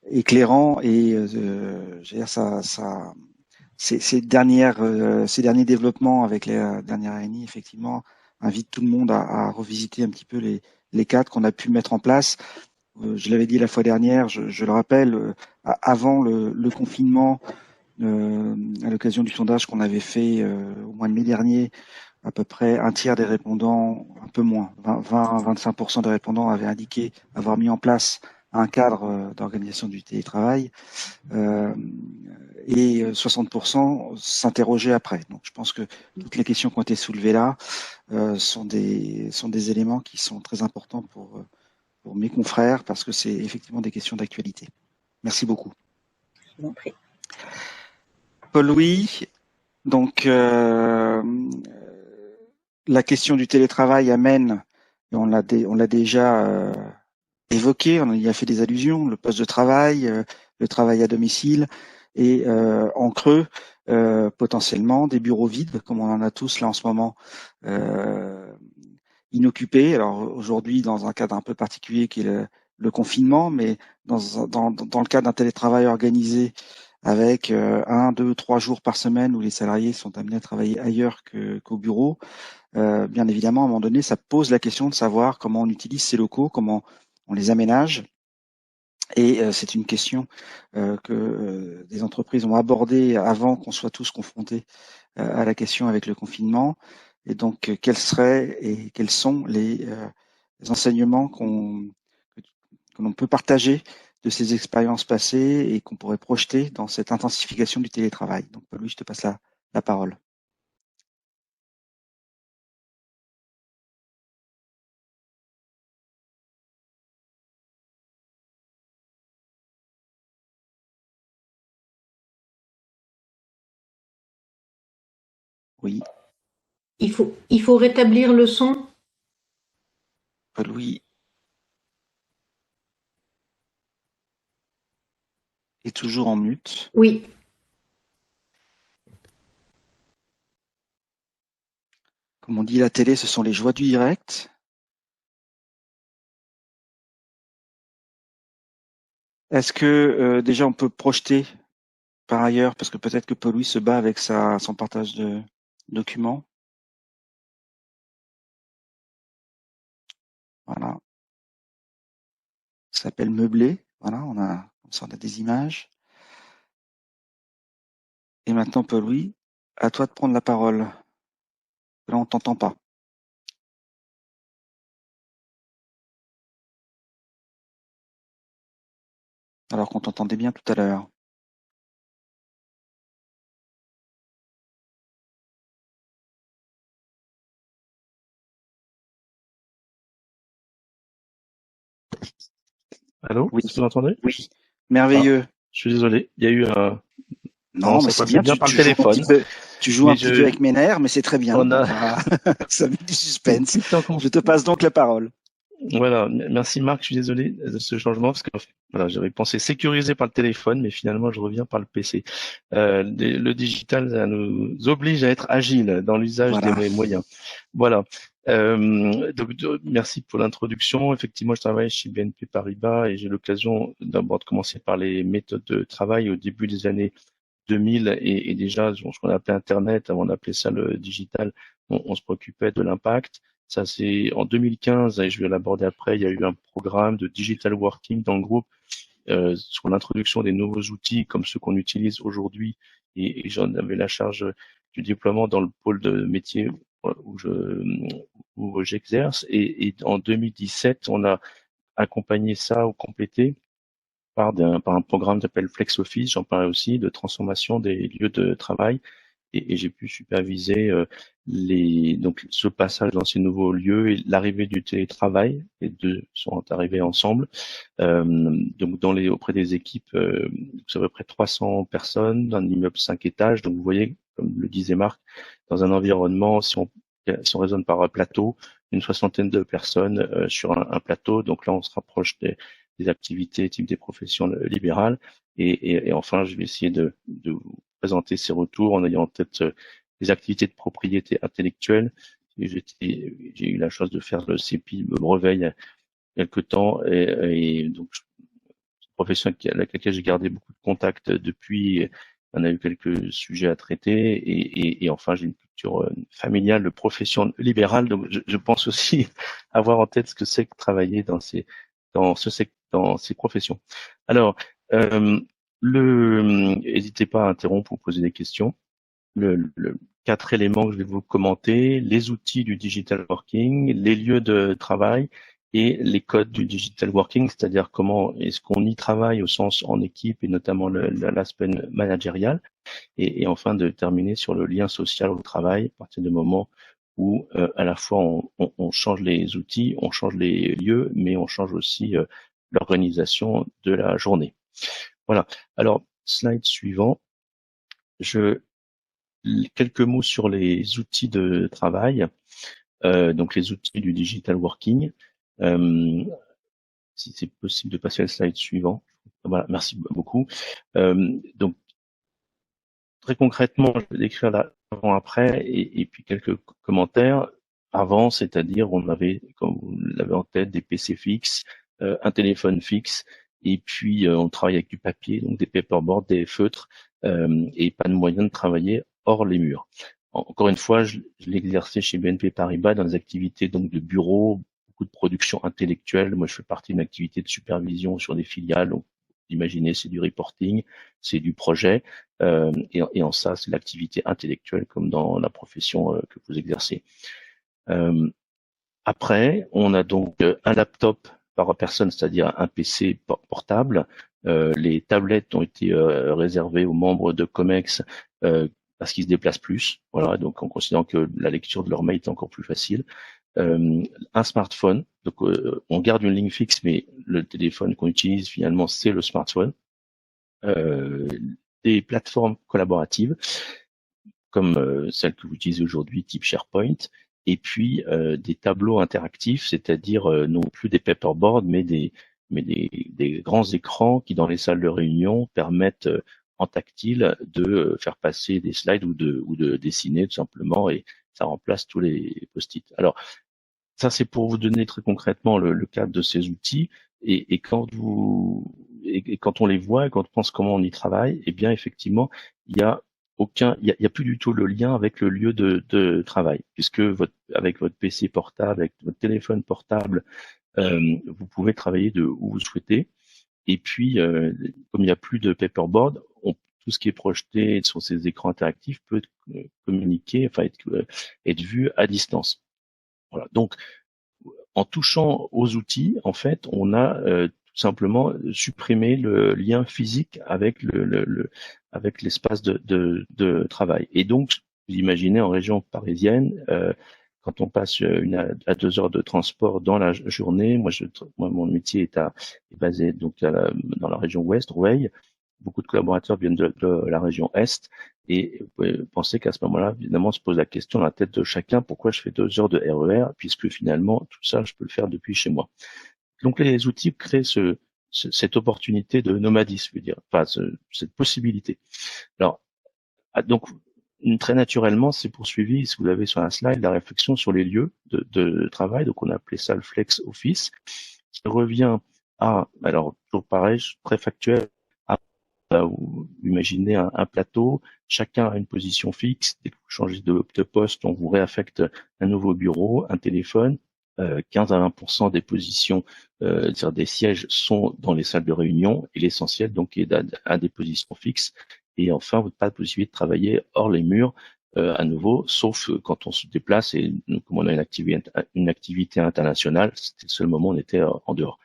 éclairant et ces derniers développements avec les dernières RNI, effectivement, invitent tout le monde à revisiter un petit peu les cadres qu'on a pu mettre en place. Je l'avais dit la fois dernière, je le rappelle, avant le confinement, à l'occasion du sondage qu'on avait fait au mois de mai dernier, à peu près un tiers des répondants, un peu moins, 20-25% des répondants avaient indiqué avoir mis en place un cadre d'organisation du télétravail et 60% s'interrogeaient après. Donc je pense que toutes les questions qui ont été soulevées là sont des éléments qui sont très importants pour mes confrères parce que c'est effectivement des questions d'actualité. Merci beaucoup. Je vous en prie. Paul-Louis, donc la question du télétravail amène, et on l'a déjà évoqué, on y a fait des allusions, le poste de travail, le travail à domicile et en creux, potentiellement des bureaux vides, comme on en a tous là en ce moment, inoccupés. Alors aujourd'hui, dans un cadre un peu particulier qui est le confinement, mais dans le cadre d'un télétravail organisé avec 1, 2, 3 jours par semaine où les salariés sont amenés à travailler ailleurs qu'au bureau, bien évidemment, à un moment donné, ça pose la question de savoir comment on utilise ces locaux, comment on les aménage. Et c'est une question que des entreprises ont abordée avant qu'on soit tous confrontés à la question avec le confinement. Et donc, quels seraient et quels sont les enseignements que l'on peut partager de ces expériences passées et qu'on pourrait projeter dans cette intensification du télétravail. Donc, Paul-Louis, je te passe la parole. Oui. Il faut rétablir le son. Paul-Louis est toujours en mute. Oui. Comme on dit, la télé, ce sont les joies du direct. Est-ce que déjà on peut projeter par ailleurs, parce que peut-être que Paul-Louis se bat avec son partage de documents. Voilà. Ça s'appelle meubler. Voilà, on a des images. Et maintenant, Paul-Louis, à toi de prendre la parole. Là, on t'entend pas. Alors qu'on t'entendait bien tout à l'heure. Allô? Oui. Est-ce que vous m'entendez? Oui. Merveilleux. Je suis désolé. Il y a eu un... Non, mais c'est bien. Bien par le téléphone. Tu joues un petit peu avec mes nerfs, mais c'est très bien. On a... Ça met du suspense. Je te passe donc la parole. Voilà, merci Marc, je suis désolé de ce changement parce que voilà, j'avais pensé sécuriser par le téléphone, mais finalement je reviens par le PC. Le digital, ça nous oblige à être agile dans l'usage des moyens. Voilà. Donc merci pour l'introduction. Effectivement, je travaille chez BNP Paribas et j'ai l'occasion d'abord de commencer par les méthodes de travail au début des années 2000 et déjà ce qu'on appelait Internet, avant d'appeler ça le digital, on se préoccupait de l'impact. Ça, c'est en 2015, et je vais l'aborder après, il y a eu un programme de digital working dans le groupe sur l'introduction des nouveaux outils comme ceux qu'on utilise aujourd'hui, et j'en avais la charge du déploiement dans le pôle de métier où j'exerce, et en 2017, on a accompagné ça ou complété par un programme qui s'appelle Flex Office, j'en parlais aussi, de transformation des lieux de travail, et j'ai pu superviser donc ce passage dans ces nouveaux lieux et l'arrivée du télétravail. Les deux sont arrivés ensemble. Donc auprès des équipes, c'est à peu près 300 personnes dans un immeuble 5 étages. Donc vous voyez, comme le disait Marc, dans un environnement, si on raisonne par plateau, une soixantaine de personnes sur un plateau. Donc là, on se rapproche des activités type des professions libérales. Et enfin, je vais essayer de vous présenter ces retours en ayant en tête les activités de propriété intellectuelle. J'ai eu la chance de faire le CEPI, le brevet, il y a quelque temps, et donc c'est une profession avec laquelle j'ai gardé beaucoup de contacts depuis. On a eu quelques sujets à traiter, et enfin j'ai une culture familiale de profession libérale, donc je pense aussi avoir en tête ce que c'est que travailler dans ces professions. Alors, n'hésitez pas à interrompre ou poser des questions. Le 4 éléments que je vais vous commenter: les outils du digital working, les lieux de travail et les codes du digital working, c'est-à-dire comment est-ce qu'on y travaille au sens en équipe et notamment l'aspect managérial, et enfin de terminer sur le lien social au travail à partir du moment où à la fois on change les outils, on change les lieux, mais on change aussi l'organisation de la journée. Voilà. Alors, slide suivant. Quelques mots sur les outils de travail, donc les outils du digital working. Si c'est possible de passer à la slide suivant. Voilà, merci beaucoup. Donc, très concrètement, je vais décrire l'avant-après et puis quelques commentaires. Avant, c'est-à-dire on avait, comme vous l'avez en tête, des PC fixes, un téléphone fixe, et puis on travaille avec du papier, donc des paperboards, des feutres, et pas de moyen de travailler hors les murs. Encore une fois, je l'ai exercé chez BNP Paribas dans des activités donc de bureau, beaucoup de production intellectuelle. Moi, je fais partie d'une activité de supervision sur des filiales. Donc, imaginez, c'est du reporting, c'est du projet, et en ça, c'est l'activité intellectuelle comme dans la profession que vous exercez. Après, on a donc un laptop par personne, c'est-à-dire un PC portable. Les tablettes ont été réservées aux membres de COMEX parce qu'ils se déplacent plus. Voilà, donc en considérant que la lecture de leur mail est encore plus facile. Un smartphone, donc on garde une ligne fixe, mais le téléphone qu'on utilise finalement c'est le smartphone. Des plateformes collaboratives comme celles que vous utilisez aujourd'hui, type SharePoint, et puis des tableaux interactifs, c'est-à-dire non plus des paperboards, mais des grands écrans qui, dans les salles de réunion, permettent en tactile de faire passer des slides ou de dessiner tout simplement, et ça remplace tous les post-it. Alors, ça c'est pour vous donner très concrètement le cadre de ces outils, et quand on les voit et quand on pense comment on y travaille, eh bien effectivement, il y a plus du tout le lien avec le lieu de travail, puisque avec votre PC portable, avec votre téléphone portable, vous pouvez travailler de où vous souhaitez. Et puis, comme il n'y a plus de paperboard, tout ce qui est projeté sur ces écrans interactifs peut communiquer, enfin être vu à distance. Voilà. Donc, en touchant aux outils, en fait, on a tout simplement supprimé le lien physique avec avec l'espace de travail. Et donc, vous imaginez en région parisienne, quand on passe à 2 heures de transport dans la journée, moi mon métier est basé donc dans la région ouest, Roubaix. Beaucoup de collaborateurs viennent de la région est, et vous pouvez penser qu'à ce moment-là, évidemment, se pose la question dans la tête de chacun: pourquoi je fais 2 heures de RER, puisque finalement tout ça, je peux le faire depuis chez moi. Donc les outils créent cette opportunité de nomadisme, je veux dire, enfin cette possibilité. Alors, donc très naturellement, c'est poursuivi, si vous l'avez sur un slide, la réflexion sur les lieux de travail. Donc on a appelé ça le flex office, qui revient à, alors toujours pareil, très factuel, vous imaginez un plateau, chacun a une position fixe. Dès que vous changez de poste, on vous réaffecte un nouveau bureau, un téléphone, 15 à 20% des positions, c'est-à-dire des sièges, sont dans les salles de réunion, et l'essentiel donc est à des positions fixes. Et enfin, vous n'avez pas de possibilité de travailler hors les murs, à nouveau, sauf quand on se déplace, et comme on a une activité internationale, c'était le seul moment où on était en dehors.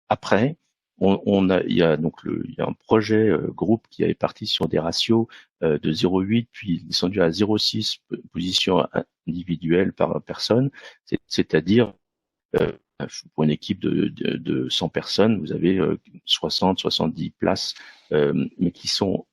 Après, il y a un projet groupe qui est parti sur des ratios de 0,8 puis descendu à 0,6 positions individuelles par personne, c'est-à-dire pour une équipe de 100 personnes, vous avez 60-70 places, mais qui sont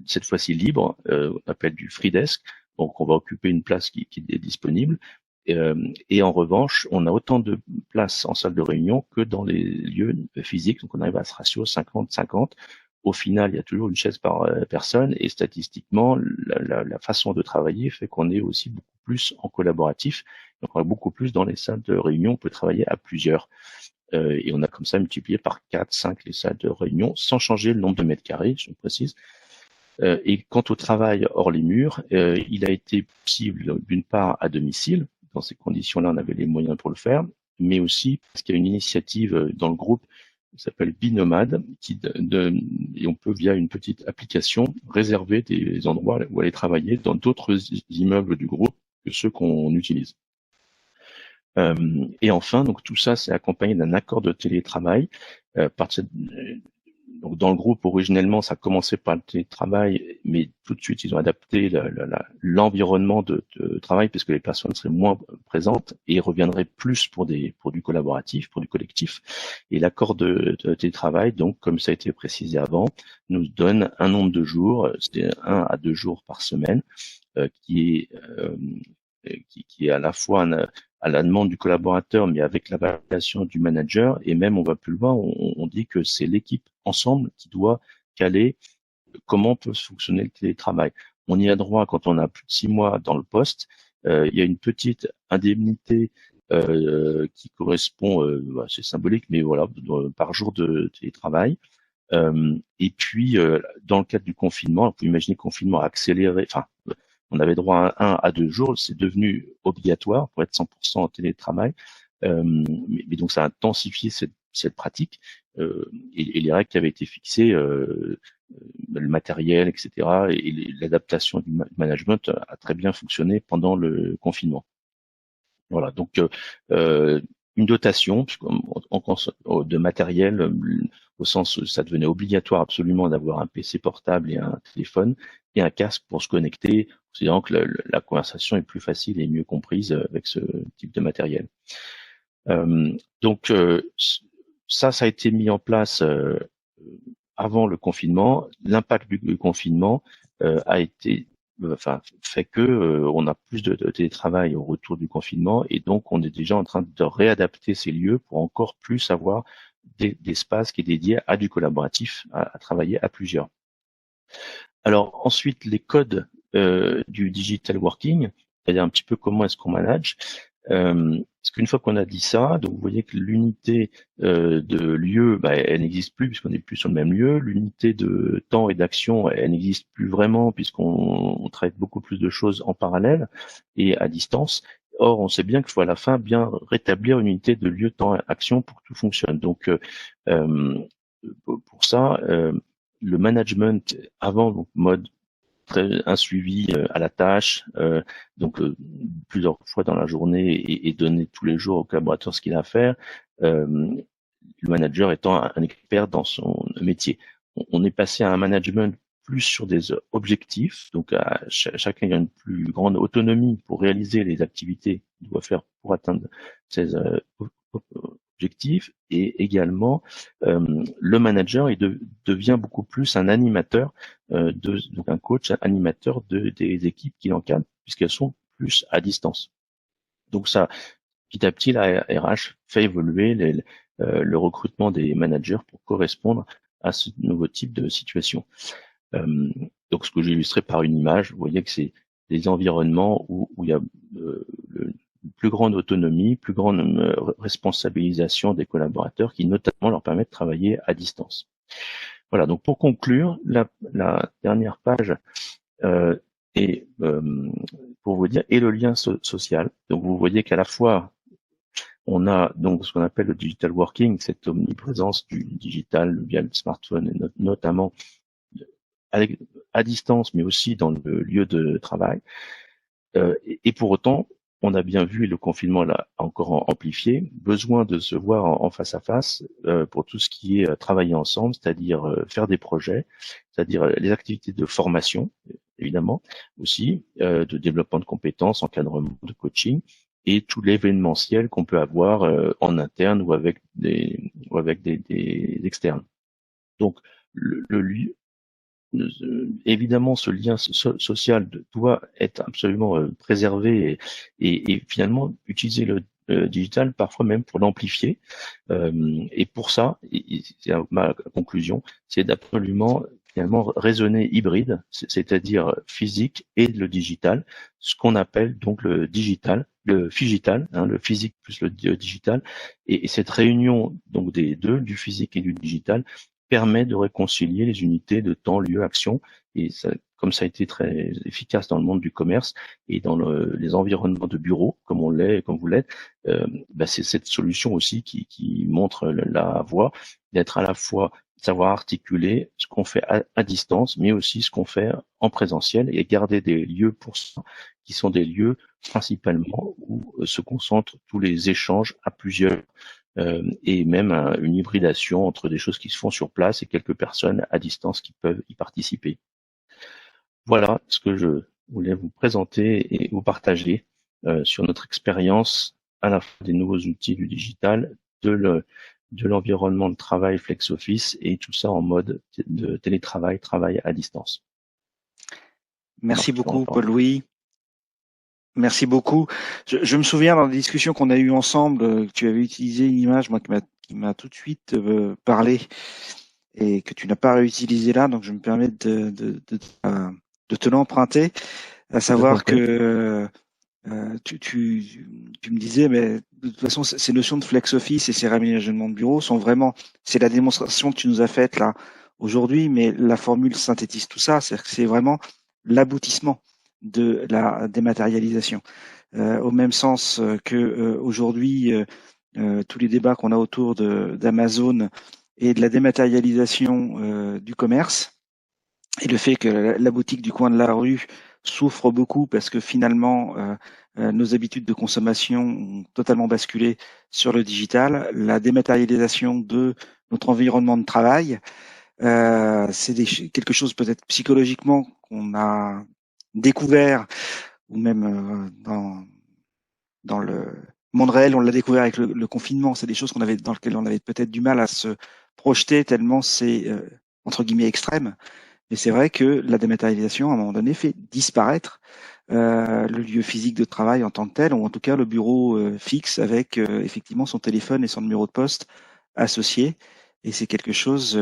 cette fois-ci libres, on appelle du free desk, donc on va occuper une place qui est disponible. Et en revanche, on a autant de places en salle de réunion que dans les lieux physiques, donc on arrive à ce ratio 50-50. Au final, il y a toujours une chaise par personne, et statistiquement, la façon de travailler fait qu'on est aussi beaucoup plus en collaboratif, donc on est beaucoup plus dans les salles de réunion, on peut travailler à plusieurs. Et on a comme ça multiplié par 4, 5 les salles de réunion, sans changer le nombre de mètres carrés, je précise. Et quant au travail hors les murs, il a été possible d'une part à domicile. Dans ces conditions-là, on avait les moyens pour le faire, mais aussi parce qu'il y a une initiative dans le groupe qui s'appelle Binomade, et on peut via une petite application réserver des endroits où aller travailler dans d'autres immeubles du groupe que ceux qu'on utilise. Et enfin, donc tout ça, c'est accompagné d'un accord de télétravail. Donc dans le groupe, originellement, ça commençait par le télétravail, mais tout de suite, ils ont adapté l'environnement de travail, parce que les personnes seraient moins présentes et reviendraient plus pour du collaboratif, pour du collectif. Et l'accord de télétravail, donc comme ça a été précisé avant, nous donne un nombre de jours, c'est 1 à 2 jours par semaine, qui est à la fois à la demande du collaborateur, mais avec la validation du manager. Et même, on va plus loin, on dit que c'est l'équipe ensemble qui doit caler comment peut fonctionner le télétravail. On y a droit quand on a plus de 6 mois dans le poste. Il y a une petite indemnité qui correspond, c'est symbolique, mais voilà, par jour de télétravail. Et puis, dans le cadre du confinement, vous pouvez imaginer confinement accéléré, enfin, on avait droit à 1 à 2 jours, c'est devenu obligatoire pour être 100% en télétravail, mais donc ça a intensifié cette pratique, et les règles qui avaient été fixées, le matériel, etc., et l'adaptation du management a très bien fonctionné pendant le confinement. Voilà, donc une dotation de matériel, au sens où ça devenait obligatoire absolument d'avoir un PC portable et un téléphone et un casque pour se connecter, considérant que la conversation est plus facile et mieux comprise avec ce type de matériel. Donc ça a été mis en place avant le confinement. L'impact du confinement a été fait que on a plus de télétravail au retour du confinement, et donc on est déjà en train de réadapter ces lieux pour encore plus avoir d'espace qui est dédié à du collaboratif, à travailler à plusieurs. Alors ensuite, les codes du digital working, c'est-à-dire un petit peu comment est-ce qu'on manage. Parce qu'une fois qu'on a dit ça, donc vous voyez que l'unité de lieu, elle n'existe plus puisqu'on n'est plus sur le même lieu. L'unité de temps et d'action, elle n'existe plus vraiment puisqu'on traite beaucoup plus de choses en parallèle et à distance. Or, on sait bien qu'il faut à la fin bien rétablir une unité de lieu, temps et action pour que tout fonctionne. Donc, pour ça, le management avant, donc mode un suivi à la tâche, donc plusieurs fois dans la journée, et donner tous les jours au collaborateur ce qu'il a à faire, le manager étant un expert dans son métier. On est passé à un management plus sur des objectifs, donc chacun a une plus grande autonomie pour réaliser les activités qu'il doit faire pour atteindre ces objectifs, et également le manager devient beaucoup plus un animateur, donc un coach, un animateur des équipes qu'il encadre, puisqu'elles sont plus à distance. Donc ça, petit à petit, la RH fait évoluer le recrutement des managers pour correspondre à ce nouveau type de situation. Donc ce que j'ai illustré par une image, vous voyez que c'est des environnements où il y a plus grande autonomie, plus grande responsabilisation des collaborateurs, qui notamment leur permet de travailler à distance. Voilà, donc pour conclure, la dernière page est pour vous dire, et le lien social. Donc vous voyez qu'à la fois On a donc ce qu'on appelle le digital working, cette omniprésence du digital via le smartphone, et notamment à distance, mais aussi dans le lieu de travail. Et pour autant, on a bien vu, et le confinement l'a encore amplifié, besoin de se voir en face à face pour tout ce qui est travailler ensemble, c'est-à-dire faire des projets, c'est-à-dire les activités de formation, évidemment, aussi de développement de compétences, encadrement, de coaching, et tout l'événementiel qu'on peut avoir en interne ou avec des externes. Donc, le lieu, évidemment, ce lien social doit être absolument préservé et finalement utiliser le digital parfois même pour l'amplifier. Et pour ça, c'est ma conclusion, c'est d'absolument finalement raisonner hybride, c'est-à-dire physique et le digital, ce qu'on appelle donc le digital, le figital, le physique plus le digital, et cette réunion donc des deux, du physique et du digital, permet de réconcilier les unités de temps, lieu, action, et ça, comme ça a été très efficace dans le monde du commerce et dans les environnements de bureau, comme on l'est, comme vous l'êtes, c'est cette solution aussi qui montre la voie d'être à la fois savoir articuler ce qu'on fait à distance, mais aussi ce qu'on fait en présentiel et garder des lieux pour ça, qui sont des lieux principalement où se concentrent tous les échanges à plusieurs et même une hybridation entre des choses qui se font sur place et quelques personnes à distance qui peuvent y participer. Voilà ce que je voulais vous présenter et vous partager sur notre expérience à la fois des nouveaux outils du digital, de l'environnement de travail FlexOffice et tout ça en mode de télétravail, travail à distance. Merci beaucoup, Paul-Louis. Merci beaucoup. Je me souviens dans la discussion qu'on a eue ensemble, que tu avais utilisé une image moi, qui m'a tout de suite parlé et que tu n'as pas réutilisé là, donc je me permets de te l'emprunter, à savoir que tu me disais, mais de toute façon, ces notions de flex office et ces réaménagements de bureau sont vraiment, c'est la démonstration que tu nous as faite là aujourd'hui, mais la formule synthétise tout ça, c'est-à-dire que c'est vraiment l'aboutissement de la dématérialisation. Au même sens que aujourd'hui, tous les débats qu'on a autour d'Amazon et de la dématérialisation du commerce, et le fait que la boutique du coin de la rue souffre beaucoup parce que finalement nos habitudes de consommation ont totalement basculé sur le digital, la dématérialisation de notre environnement de travail, c'est quelque chose peut-être psychologiquement qu'on a découvert, ou même dans le monde réel, on l'a découvert avec le confinement. C'est des choses dans lesquelles on avait peut-être du mal à se projeter tellement c'est entre guillemets extrême. Mais c'est vrai que la dématérialisation, à un moment donné, fait disparaître le lieu physique de travail en tant que tel, ou en tout cas le bureau fixe avec effectivement son téléphone et son numéro de poste associé. Et c'est quelque chose,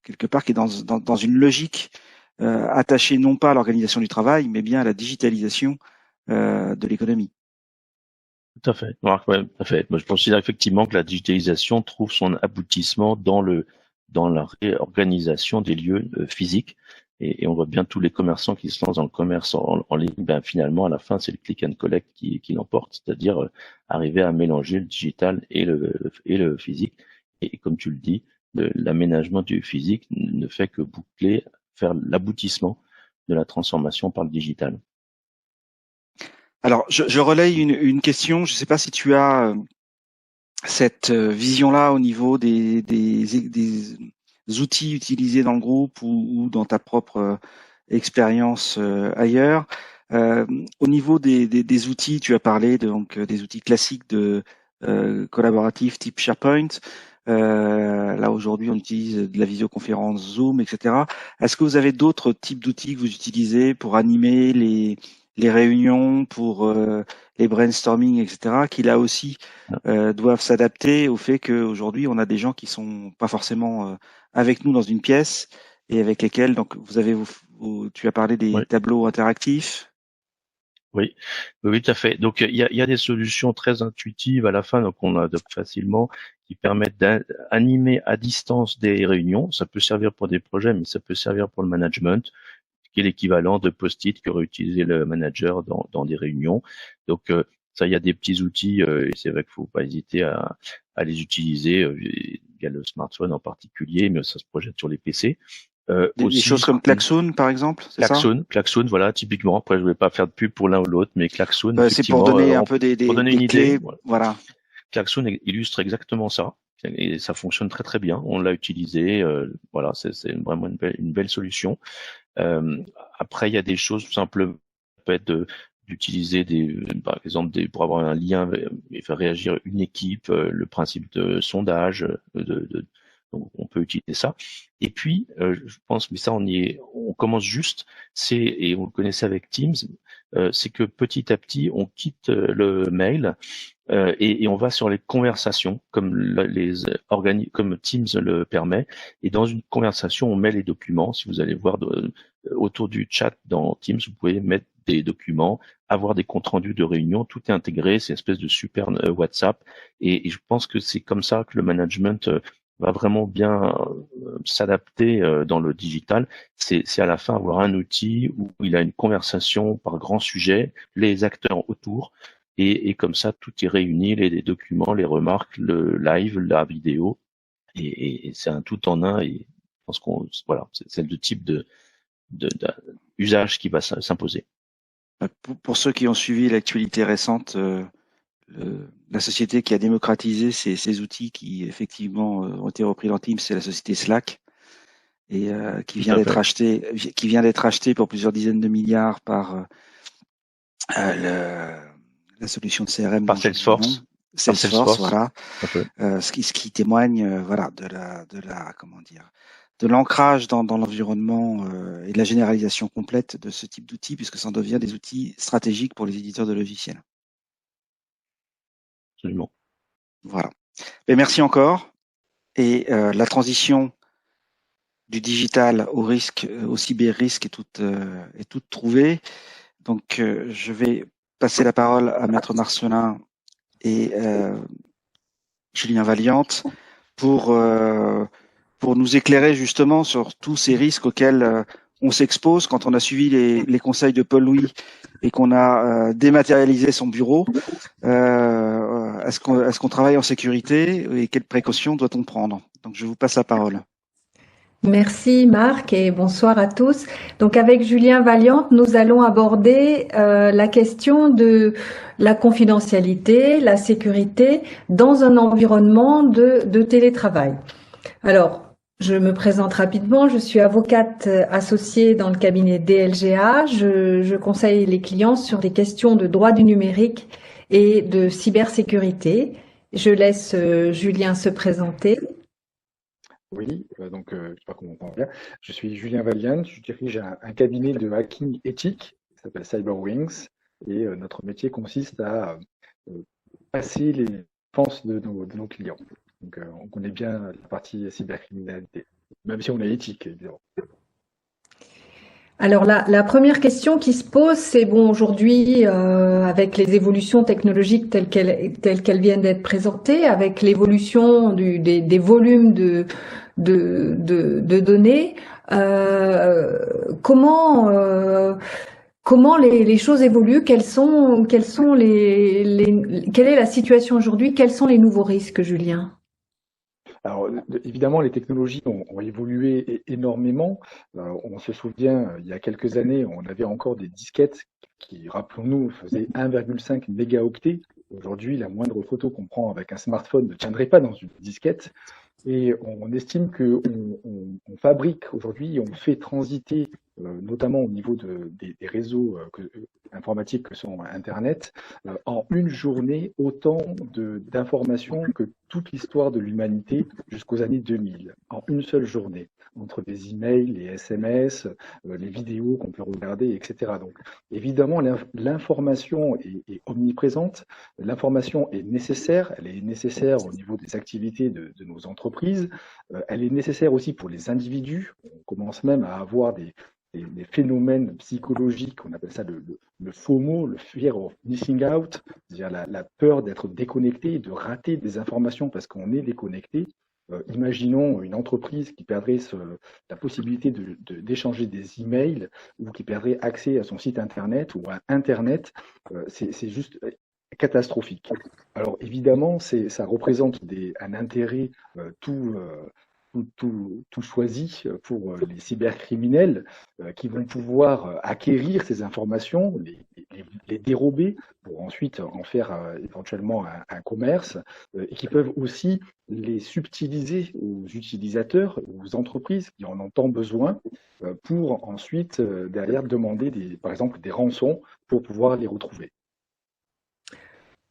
quelque part, qui est dans une logique attachée non pas à l'organisation du travail, mais bien à la digitalisation de l'économie. Tout à fait. Ouais, tout à fait. Moi, je considère effectivement que la digitalisation trouve son aboutissement dans la réorganisation des lieux physiques. Et on voit bien tous les commerçants qui se lancent dans le commerce en ligne. Ben, finalement, à la fin, c'est le click and collect qui l'emporte, c'est-à-dire arriver à mélanger le digital et le physique. Et comme tu le dis, l'aménagement du physique ne fait que boucler, faire l'aboutissement de la transformation par le digital. Alors, je relaye une question. Je ne sais pas si tu as cette vision-là au niveau des outils utilisés dans le groupe ou dans ta propre expérience ailleurs. Au niveau des outils, tu as parlé donc des outils classiques de collaboratifs type SharePoint. Là aujourd'hui, on utilise de la visioconférence Zoom, etc. Est-ce que vous avez d'autres types d'outils que vous utilisez pour animer les réunions, pour les brainstorming, etc., qui là aussi doivent s'adapter au fait qu'aujourd'hui, on a des gens qui sont pas forcément avec nous dans une pièce et avec lesquels, donc vous avez, tu as parlé des tableaux interactifs. Oui, tout à fait. Donc il y a des solutions très intuitives à la fin, donc on adopte facilement, qui permettent d'animer à distance des réunions. Ça peut servir pour des projets, mais ça peut servir pour le management, qui est l'équivalent de post-it qu'aurait utilisé le manager dans des réunions. Donc Ça, il y a des petits outils, et c'est vrai qu'il faut pas hésiter à les utiliser via le smartphone en particulier, mais ça se projette sur les PC. Des choses comme Klaxoon, par exemple, c'est ça? Klaxoon, voilà, typiquement. Après, je vais pas faire de pub pour l'un ou l'autre, mais Klaxoon, C'est pour effectivement, donner un peu pour donner des une clés, idée. voilà. Klaxoon illustre exactement ça, et ça fonctionne très très bien. On l'a utilisé, voilà, c'est vraiment une belle solution. Après, il y a des choses tout simplement, ça peut être d'utiliser par exemple pour avoir un lien et faire réagir une équipe, le principe de sondage, donc on peut utiliser ça. Et puis, je pense, mais ça on commence juste, et on le connaissait avec Teams, c'est que petit à petit on quitte le mail et on va sur les conversations comme comme Teams le permet. Et dans une conversation, on met les documents. Si vous allez voir autour du chat dans Teams, vous pouvez mettre des documents, avoir des comptes rendus de réunion, tout est intégré, c'est une espèce de super WhatsApp. Et je pense que c'est comme ça que le management va vraiment bien s'adapter dans le digital. C'est à la fin avoir un outil où il a une conversation par grand sujet, les acteurs autour. Et comme ça, tout est réuni, les documents, les remarques, le live, la vidéo, et c'est un tout en un. Et je pense voilà, c'est le type usage qui va s'imposer. Pour ceux qui ont suivi l'actualité récente, la société qui a démocratisé ces outils qui effectivement ont été repris dans Teams, c'est la société Slack, et qui vient d'être acheté pour plusieurs dizaines de milliards par la solution de CRM par Salesforce. Salesforce, voilà. Ce qui témoigne, voilà, de l'ancrage dans l'environnement et de la généralisation complète de ce type d'outils, puisque ça en devient des outils stratégiques pour les éditeurs de logiciels. Absolument. Voilà. Et merci encore. Et la transition du digital au cyber-risque est toute trouvée. Donc, je vais passer la parole à Maître Marcelin et Julien Valiante pour nous éclairer justement sur tous ces risques auxquels on s'expose quand on a suivi les conseils de Paul Louis et qu'on a dématérialisé son bureau. Est-ce qu'on travaille en sécurité et quelles précautions doit-on prendre? Donc, je vous passe la parole. Merci Marc et bonsoir à tous. Donc avec Julien Valiante, nous allons aborder la question de la confidentialité, la sécurité dans un environnement de télétravail. Alors, je me présente rapidement, je suis avocate associée dans le cabinet DLGA. Je conseille les clients sur des questions de droit du numérique et de cybersécurité. Je laisse Julien se présenter. Oui, donc j'espère qu'on m'entend bien. Je suis Julien Valiant, je dirige un cabinet de hacking éthique qui s'appelle CyberWings et notre métier consiste à passer les défenses de nos clients. Donc on connaît bien la partie cybercriminalité, même si on est éthique, évidemment. Alors la première question qui se pose, c'est bon, aujourd'hui, avec les évolutions technologiques telles qu'elles viennent d'être présentées, avec l'évolution des volumes de données, comment les choses évoluent, quelle est la situation aujourd'hui, quels sont les nouveaux risques, Julien? Alors, évidemment, les technologies ont évolué énormément. On se souvient, il y a quelques années, on avait encore des disquettes qui, rappelons-nous, faisaient 1,5 mégaoctets. Aujourd'hui, la moindre photo qu'on prend avec un smartphone ne tiendrait pas dans une disquette. Et on estime qu'on fabrique aujourd'hui, on fait transiter, notamment au niveau des réseaux informatiques que sont Internet, en une journée autant d'informations que toute l'histoire de l'humanité jusqu'aux années 2000, en une seule journée, entre les emails, les SMS, les vidéos qu'on peut regarder, etc. Donc, évidemment, l'information est omniprésente, l'information est nécessaire, elle est nécessaire au niveau des activités de nos entreprises, elle est nécessaire aussi pour les individus. On commence même à avoir des phénomènes psychologiques, on appelle ça le FOMO, le Fear of Missing Out, c'est-à-dire la peur d'être déconnecté, de rater des informations parce qu'on est déconnecté. Imaginons une entreprise qui perdrait la possibilité d'échanger des emails ou qui perdrait accès à son site Internet ou à Internet. C'est juste catastrophique. Alors évidemment, ça représente un intérêt tout choisi pour les cybercriminels qui vont pouvoir acquérir ces informations, les dérober pour ensuite en faire éventuellement un commerce et qui peuvent aussi les subtiliser aux utilisateurs, aux entreprises qui en ont tant besoin pour ensuite derrière demander par exemple des rançons pour pouvoir les retrouver.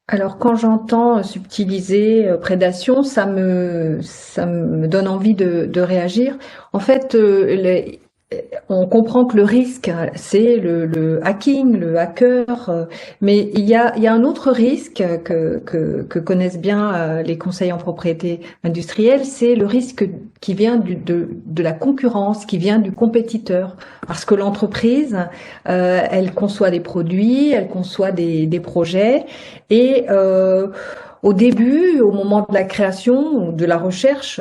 Alors quand j'entends subtiliser, prédation, ça me donne envie de réagir. En fait, on comprend que le risque, c'est le hacking, le hacker, mais il y a un autre risque que connaissent bien les conseils en propriété industrielle, c'est le risque qui vient de la concurrence, qui vient du compétiteur. Parce que l'entreprise, elle conçoit des produits, elle conçoit des projets, et au début, au moment de la création ou de la recherche,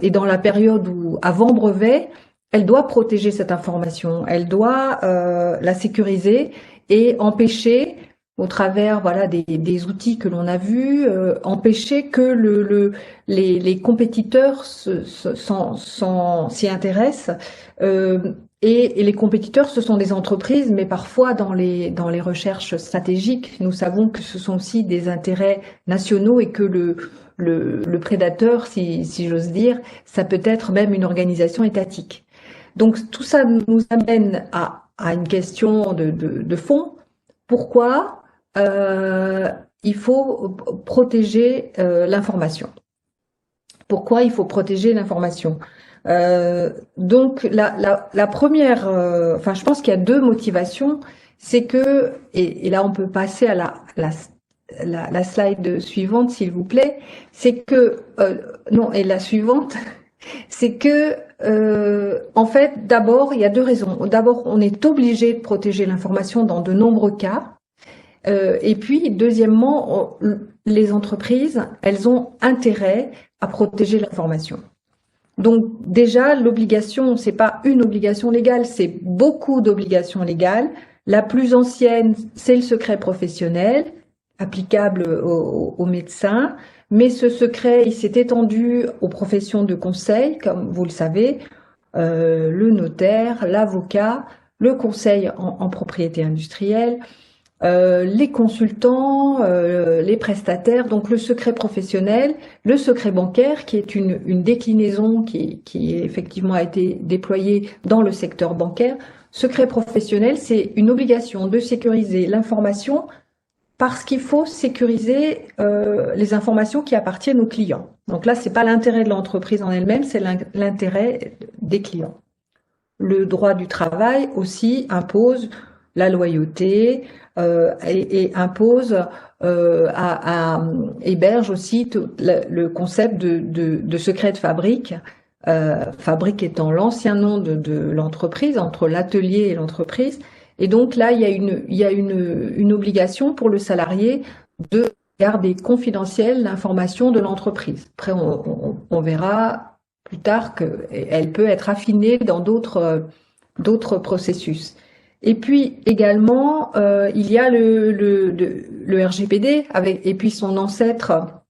et dans la période où avant brevet, elle doit protéger cette information, elle doit la sécuriser et empêcher, au travers voilà des outils que l'on a vus, empêcher que les compétiteurs s'y intéressent. Et les compétiteurs, ce sont des entreprises, mais parfois dans les recherches stratégiques, nous savons que ce sont aussi des intérêts nationaux et que le prédateur, si j'ose dire, ça peut être même une organisation étatique. Donc tout ça nous amène à une question de fond. Pourquoi il faut protéger l'information? Pourquoi il faut protéger l'information? Donc la première, enfin je pense qu'il y a deux motivations. C'est que, et là on peut passer à la slide suivante s'il vous plaît. C'est que non, et la suivante. C'est que, en fait, d'abord, il y a deux raisons. D'abord, on est obligé de protéger l'information dans de nombreux cas. Et puis, deuxièmement, les entreprises, elles ont intérêt à protéger l'information. Donc, déjà, l'obligation, c'est pas une obligation légale, c'est beaucoup d'obligations légales. La plus ancienne, c'est le secret professionnel, applicable aux médecins. Mais ce secret, il s'est étendu aux professions de conseil, comme vous le savez, le notaire, l'avocat, le conseil en propriété industrielle, les consultants, les prestataires, donc le secret professionnel, le secret bancaire, qui est une déclinaison qui effectivement a été déployée dans le secteur bancaire. Secret professionnel, c'est une obligation de sécuriser l'information parce qu'il faut sécuriser les informations qui appartiennent aux clients. Donc là, c'est pas l'intérêt de l'entreprise en elle-même, c'est l'intérêt des clients. Le droit du travail aussi impose la loyauté et impose héberge aussi le concept de secret de fabrique. Fabrique étant l'ancien nom de l'entreprise, entre l'atelier et l'entreprise. Et donc là, il y a une obligation pour le salarié de garder confidentielle l'information de l'entreprise. Après, on verra plus tard qu'elle peut être affinée dans d'autres processus. Et puis également, il y a le RGPD et puis son ancêtre,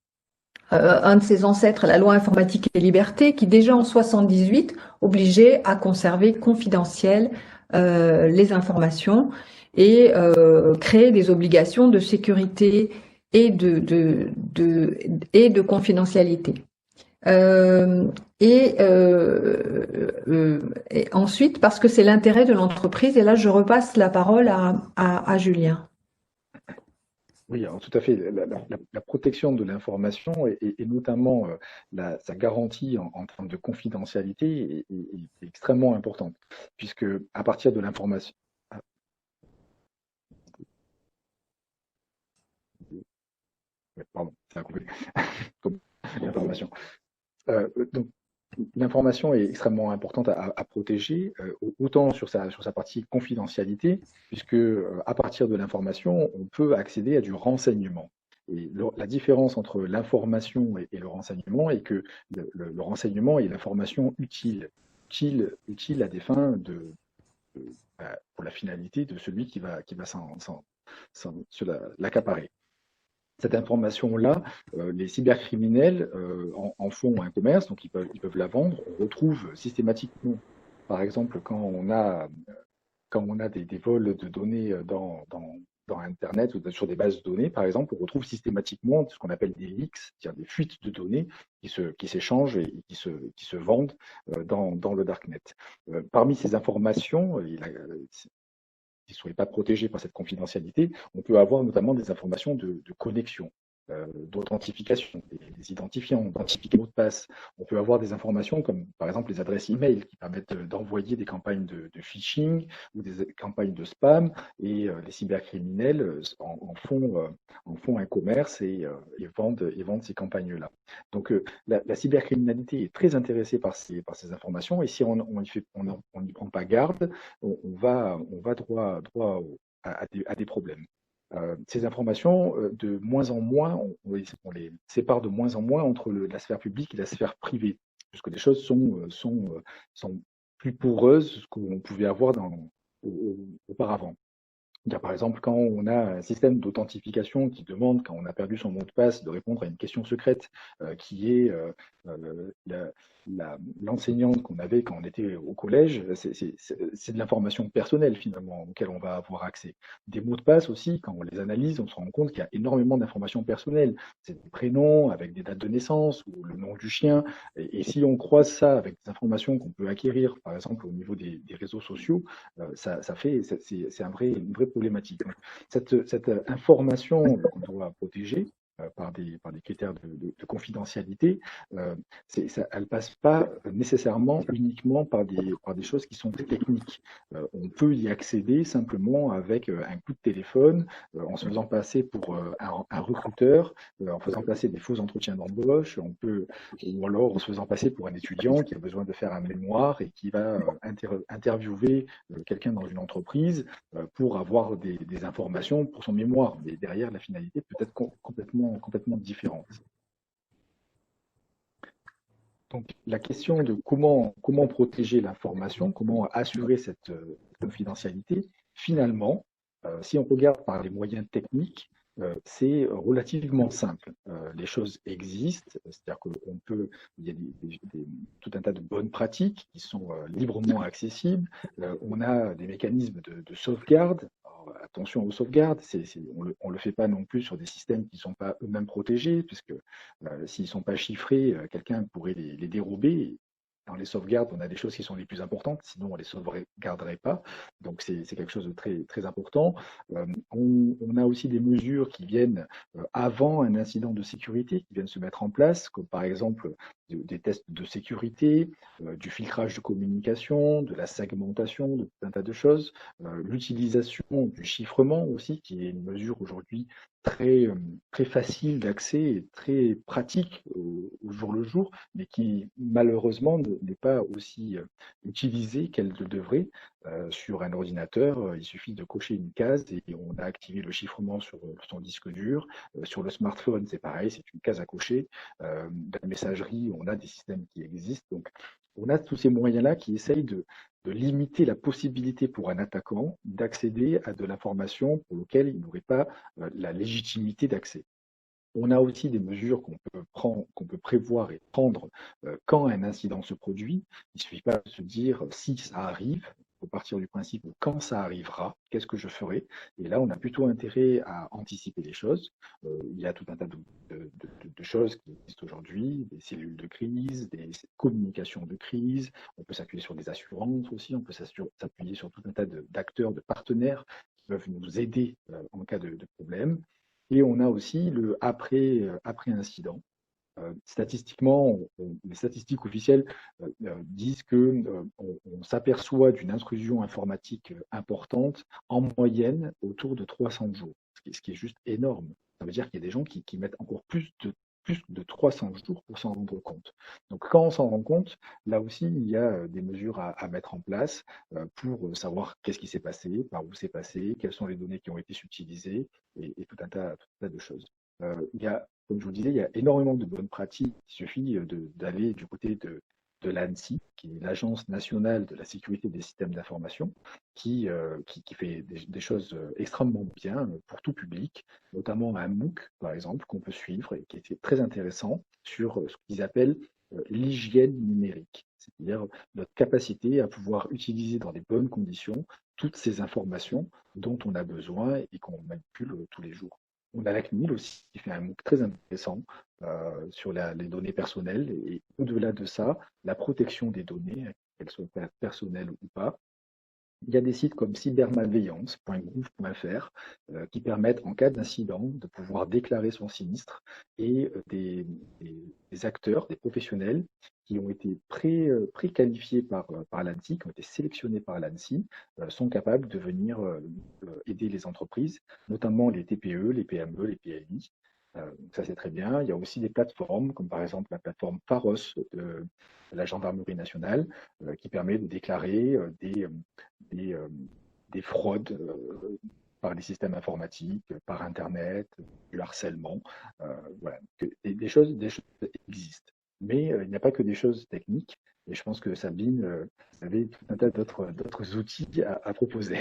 un de ses ancêtres, la loi informatique et liberté, qui déjà en 78 obligeait à conserver confidentielles les informations et créer des obligations de sécurité et de confidentialité. Et ensuite, parce que c'est l'intérêt de l'entreprise, et là je repasse la parole à Julien. Oui, alors tout à fait. La protection de l'information et notamment sa garantie en termes de confidentialité est extrêmement importante, puisque à partir de l'information. Pardon, ça a coupé. L'information. Donc, l'information est extrêmement importante à protéger, autant sur sa partie confidentialité, puisque à partir de l'information, on peut accéder à du renseignement. Et la différence entre l'information et le renseignement est que le renseignement est l'information utile à des fins pour la finalité de celui qui va l'accaparer. Cette information-là, les cybercriminels en font un commerce, donc ils peuvent la vendre. On retrouve systématiquement, par exemple, quand on a des vols de données dans Internet ou sur des bases de données, par exemple, on retrouve systématiquement ce qu'on appelle des leaks, c'est-à-dire des fuites de données qui s'échangent et qui se vendent dans le darknet. Parmi ces informations, qui ne soient pas protégés par cette confidentialité, on peut avoir notamment des informations de connexion, d'authentification, des identifiants, d'identifier mots de passe. On peut avoir des informations comme par exemple les adresses email qui permettent d'envoyer des campagnes de phishing ou des campagnes de spam, et les cybercriminels en font un commerce et vendent ces campagnes-là. Donc la cybercriminalité est très intéressée par ces informations, et si on n'y prend pas garde, on va droit à des problèmes. Ces informations, de moins en moins, on les sépare de moins en moins entre la sphère publique et la sphère privée, puisque les choses sont plus poreuses qu'on pouvait avoir auparavant. Par exemple, quand on a un système d'authentification qui demande, quand on a perdu son mot de passe, de répondre à une question secrète qui est l'enseignante qu'on avait quand on était au collège, c'est de l'information personnelle finalement auquel on va avoir accès. Des mots de passe aussi, quand on les analyse, on se rend compte qu'il y a énormément d'informations personnelles. C'est des prénoms avec des dates de naissance ou le nom du chien. Et si on croise ça avec des informations qu'on peut acquérir, par exemple au niveau des réseaux sociaux, c'est une vraie problématique. Donc, cette information qu'on doit protéger par des critères de confidentialité, elle passe pas nécessairement uniquement par des choses qui sont techniques. On peut y accéder simplement avec un coup de téléphone, en se faisant passer pour un recruteur, en faisant passer des faux entretiens d'embauche, ou alors en se faisant passer pour un étudiant qui a besoin de faire un mémoire et qui va interviewer quelqu'un dans une entreprise pour avoir des informations pour son mémoire. Mais derrière, la finalité peut être complètement différente. Donc, la question de comment protéger l'information, comment assurer cette confidentialité, finalement, si on regarde par les moyens techniques, c'est relativement simple. Les choses existent, c'est-à-dire il y a tout un tas de bonnes pratiques qui sont librement accessibles. On a des mécanismes de sauvegarde. Alors, attention aux sauvegardes, on le fait pas non plus sur des systèmes qui ne sont pas eux-mêmes protégés, puisque s'ils ne sont pas chiffrés, quelqu'un pourrait les dérober. Dans les sauvegardes, on a des choses qui sont les plus importantes, sinon on ne les sauvegarderait pas. Donc c'est quelque chose de très, très important. On a aussi des mesures qui viennent avant un incident de sécurité, qui viennent se mettre en place, comme par exemple des tests de sécurité, du filtrage de communication, de la segmentation, de tout un tas de choses. L'utilisation du chiffrement aussi, qui est une mesure aujourd'hui très, très facile d'accès et très pratique au jour le jour, mais qui malheureusement n'est pas aussi utilisée qu'elle le devrait. Sur un ordinateur, il suffit de cocher une case et on a activé le chiffrement sur son disque dur. Sur le smartphone, c'est pareil, c'est une case à cocher. La messagerie, on a des systèmes qui existent. Donc, on a tous ces moyens-là qui essayent de limiter la possibilité pour un attaquant d'accéder à de l'information pour laquelle il n'aurait pas la légitimité d'accès. On a aussi des mesures qu'on peut prévoir et prendre quand un incident se produit. Il ne suffit pas de se dire si ça arrive. Il faut partir du principe de quand ça arrivera, qu'est-ce que je ferai. Et là, on a plutôt intérêt à anticiper les choses. Il y a tout un tas de choses qui existent aujourd'hui, des cellules de crise, des communications de crise. On peut s'appuyer sur des assurances aussi. On peut s'appuyer sur tout un tas d'acteurs, de partenaires qui peuvent nous aider en cas de problème. Et on a aussi le après incident. Statistiquement, les statistiques officielles disent que on s'aperçoit d'une intrusion informatique importante en moyenne autour de 300 jours, ce qui est juste énorme. Ça veut dire qu'il y a des gens qui mettent encore plus de 300 jours pour s'en rendre compte. Donc quand on s'en rend compte, là aussi, il y a des mesures à mettre en place pour savoir qu'est-ce qui s'est passé, par où c'est passé, quelles sont les données qui ont été utilisées et tout un tas de choses. Comme je vous disais, il y a énormément de bonnes pratiques. Il suffit d'aller du côté de l'ANSSI, qui est l'Agence nationale de la sécurité des systèmes d'information, qui fait des choses extrêmement bien pour tout public, notamment un MOOC, par exemple, qu'on peut suivre et qui était très intéressant sur ce qu'ils appellent l'hygiène numérique, c'est-à-dire notre capacité à pouvoir utiliser dans les bonnes conditions toutes ces informations dont on a besoin et qu'on manipule tous les jours. On a la CNIL aussi qui fait un MOOC très intéressant sur les données personnelles et au-delà de ça, la protection des données, qu'elles soient personnelles ou pas. Il y a des sites comme cybermalveillance.gouv.fr qui permettent, en cas d'incident, de pouvoir déclarer son sinistre et des acteurs, des professionnels qui ont été préqualifiés par l'ANSSI, qui ont été sélectionnés par l'ANSSI, sont capables de venir aider les entreprises, notamment les TPE, les PME, les PMI. Ça, c'est très bien. Il y a aussi des plateformes, comme par exemple la plateforme Pharos de la Gendarmerie nationale, qui permet de déclarer des fraudes par les systèmes informatiques, par Internet, du harcèlement. Voilà. Des choses existent. Mais il n'y a pas que des choses techniques. Et je pense que Sabine avait tout un tas d'autres outils à proposer.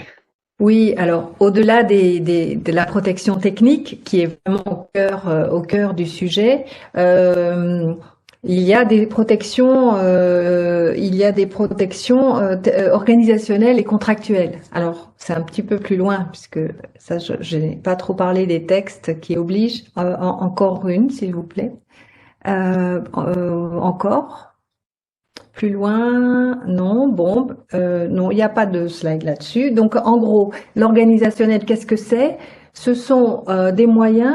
Oui, alors au-delà de la protection technique, qui est vraiment au cœur du sujet, il y a des protections, organisationnelles et contractuelles. Alors c'est un petit peu plus loin puisque ça, je n'ai pas trop parlé des textes qui obligent. Encore une, s'il vous plaît. Encore. Plus loin, non, bon, non, il n'y a pas de slide là-dessus. Donc, en gros, l'organisationnel, qu'est-ce que c'est? Ce sont des moyens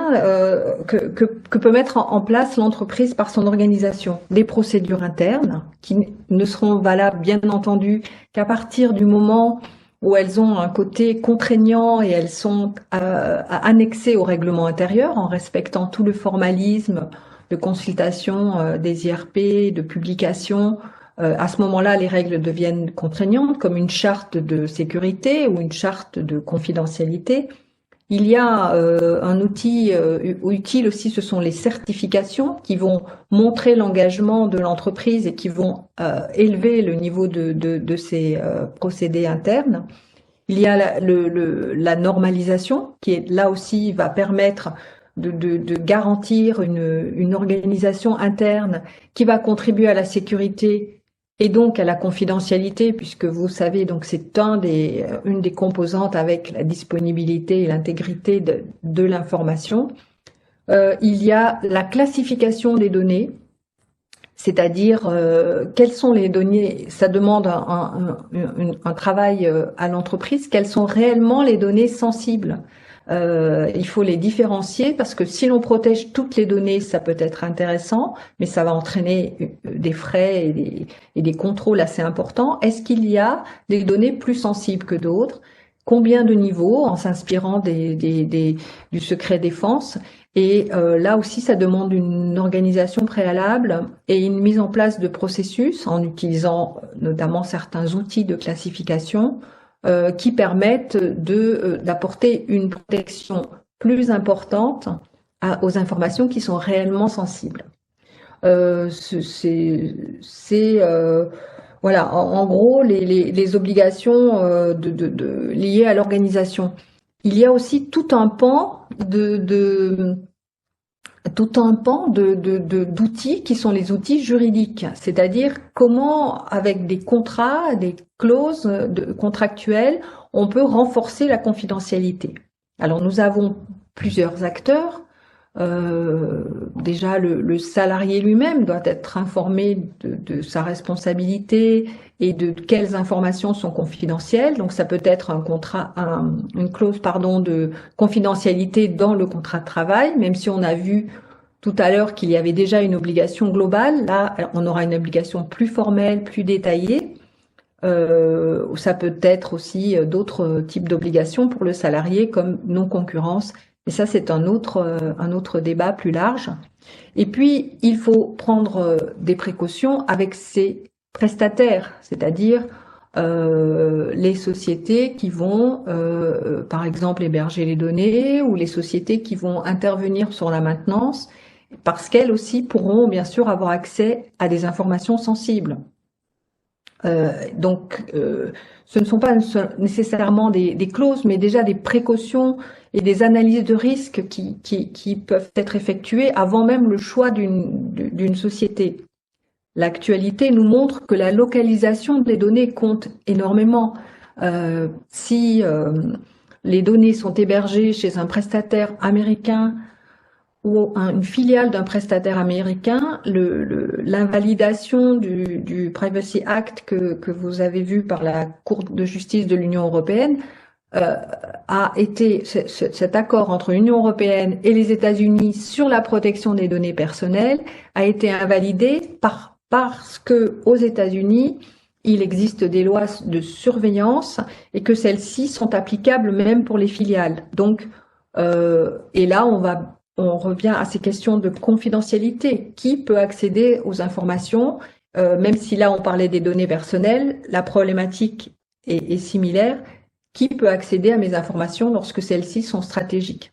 que peut mettre en place l'entreprise par son organisation. Des procédures internes qui ne seront valables, bien entendu, qu'à partir du moment où elles ont un côté contraignant et elles sont annexées au règlement intérieur en respectant tout le formalisme de consultation des IRP, de publication. À ce moment-là, les règles deviennent contraignantes, comme une charte de sécurité ou une charte de confidentialité. Il y a un outil utile aussi, ce sont les certifications qui vont montrer l'engagement de l'entreprise et qui vont élever le niveau de ces procédés internes. Il y a la normalisation qui est là aussi va permettre de garantir une organisation interne qui va contribuer à la sécurité et donc à la confidentialité, puisque vous savez, donc c'est une des composantes avec la disponibilité et l'intégrité de l'information. Il y a la classification des données, c'est-à-dire quelles sont les données, ça demande un travail à l'entreprise, quelles sont réellement les données sensibles. Il faut les différencier parce que si l'on protège toutes les données, ça peut être intéressant, mais ça va entraîner des frais et des contrôles assez importants. Est-ce qu'il y a des données plus sensibles que d'autres? Combien de niveaux en s'inspirant du secret défense? Et là aussi, ça demande une organisation préalable et une mise en place de processus en utilisant notamment certains outils de classification qui permettent d'apporter une protection plus importante aux informations qui sont réellement sensibles. Voilà, en gros, les obligations liées à l'organisation. Il y a aussi tout un pan d'outils qui sont les outils juridiques, c'est-à-dire comment, avec des contrats, des clauses contractuelles, on peut renforcer la confidentialité. Alors nous avons plusieurs acteurs. Déjà, le salarié lui-même doit être informé de sa responsabilité et de quelles informations sont confidentielles. Donc, ça peut être une clause, de confidentialité dans le contrat de travail, même si on a vu tout à l'heure qu'il y avait déjà une obligation globale. Là, on aura une obligation plus formelle, plus détaillée. Ça peut être aussi d'autres types d'obligations pour le salarié, comme non-concurrence. Et ça, c'est un autre débat plus large. Et puis, il faut prendre des précautions avec ces prestataires, c'est-à-dire les sociétés qui vont, par exemple, héberger les données ou les sociétés qui vont intervenir sur la maintenance, parce qu'elles aussi pourront, bien sûr, avoir accès à des informations sensibles. Donc, ce ne sont pas nécessairement des clauses, mais déjà des précautions et des analyses de risques qui peuvent être effectuées avant même le choix d'une société. L'actualité nous montre que la localisation des données compte énormément. Si les données sont hébergées chez un prestataire américain ou une filiale d'un prestataire américain, l'invalidation du Privacy Act que vous avez vu par la Cour de justice de l'Union européenne a été cet accord entre l'Union européenne et les États-Unis sur la protection des données personnelles a été invalidé parce que aux États-Unis il existe des lois de surveillance et que celles-ci sont applicables même pour les filiales. Donc et là on revient à ces questions de confidentialité. Qui peut accéder aux informations? Même si là on parlait des données personnelles, la problématique est similaire. Qui peut accéder à mes informations lorsque celles-ci sont stratégiques?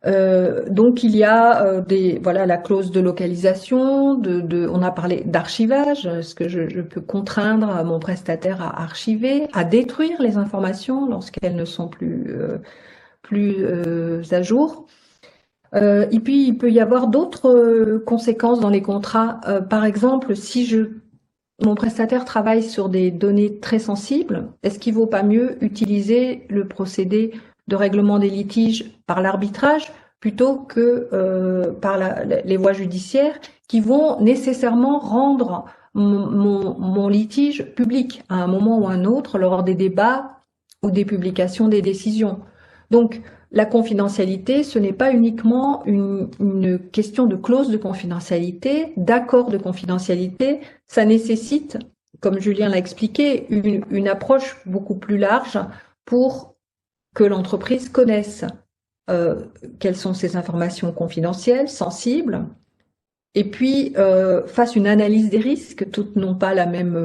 Donc il y a la clause de localisation, on a parlé d'archivage, est-ce que je peux contraindre mon prestataire à archiver, à détruire les informations lorsqu'elles ne sont plus à jour. Et puis il peut y avoir d'autres conséquences dans les contrats. Par exemple, si mon prestataire travaille sur des données très sensibles, est-ce qu'il vaut pas mieux utiliser le procédé de règlement des litiges par l'arbitrage plutôt que par les voies judiciaires qui vont nécessairement rendre mon litige public à un moment ou à un autre lors des débats ou des publications des décisions. Donc, la confidentialité, ce n'est pas uniquement une question de clause de confidentialité, d'accord de confidentialité, ça nécessite, comme Julien l'a expliqué, une approche beaucoup plus large pour que l'entreprise connaisse quelles sont ces informations confidentielles, sensibles, et puis fasse une analyse des risques, toutes n'ont pas la même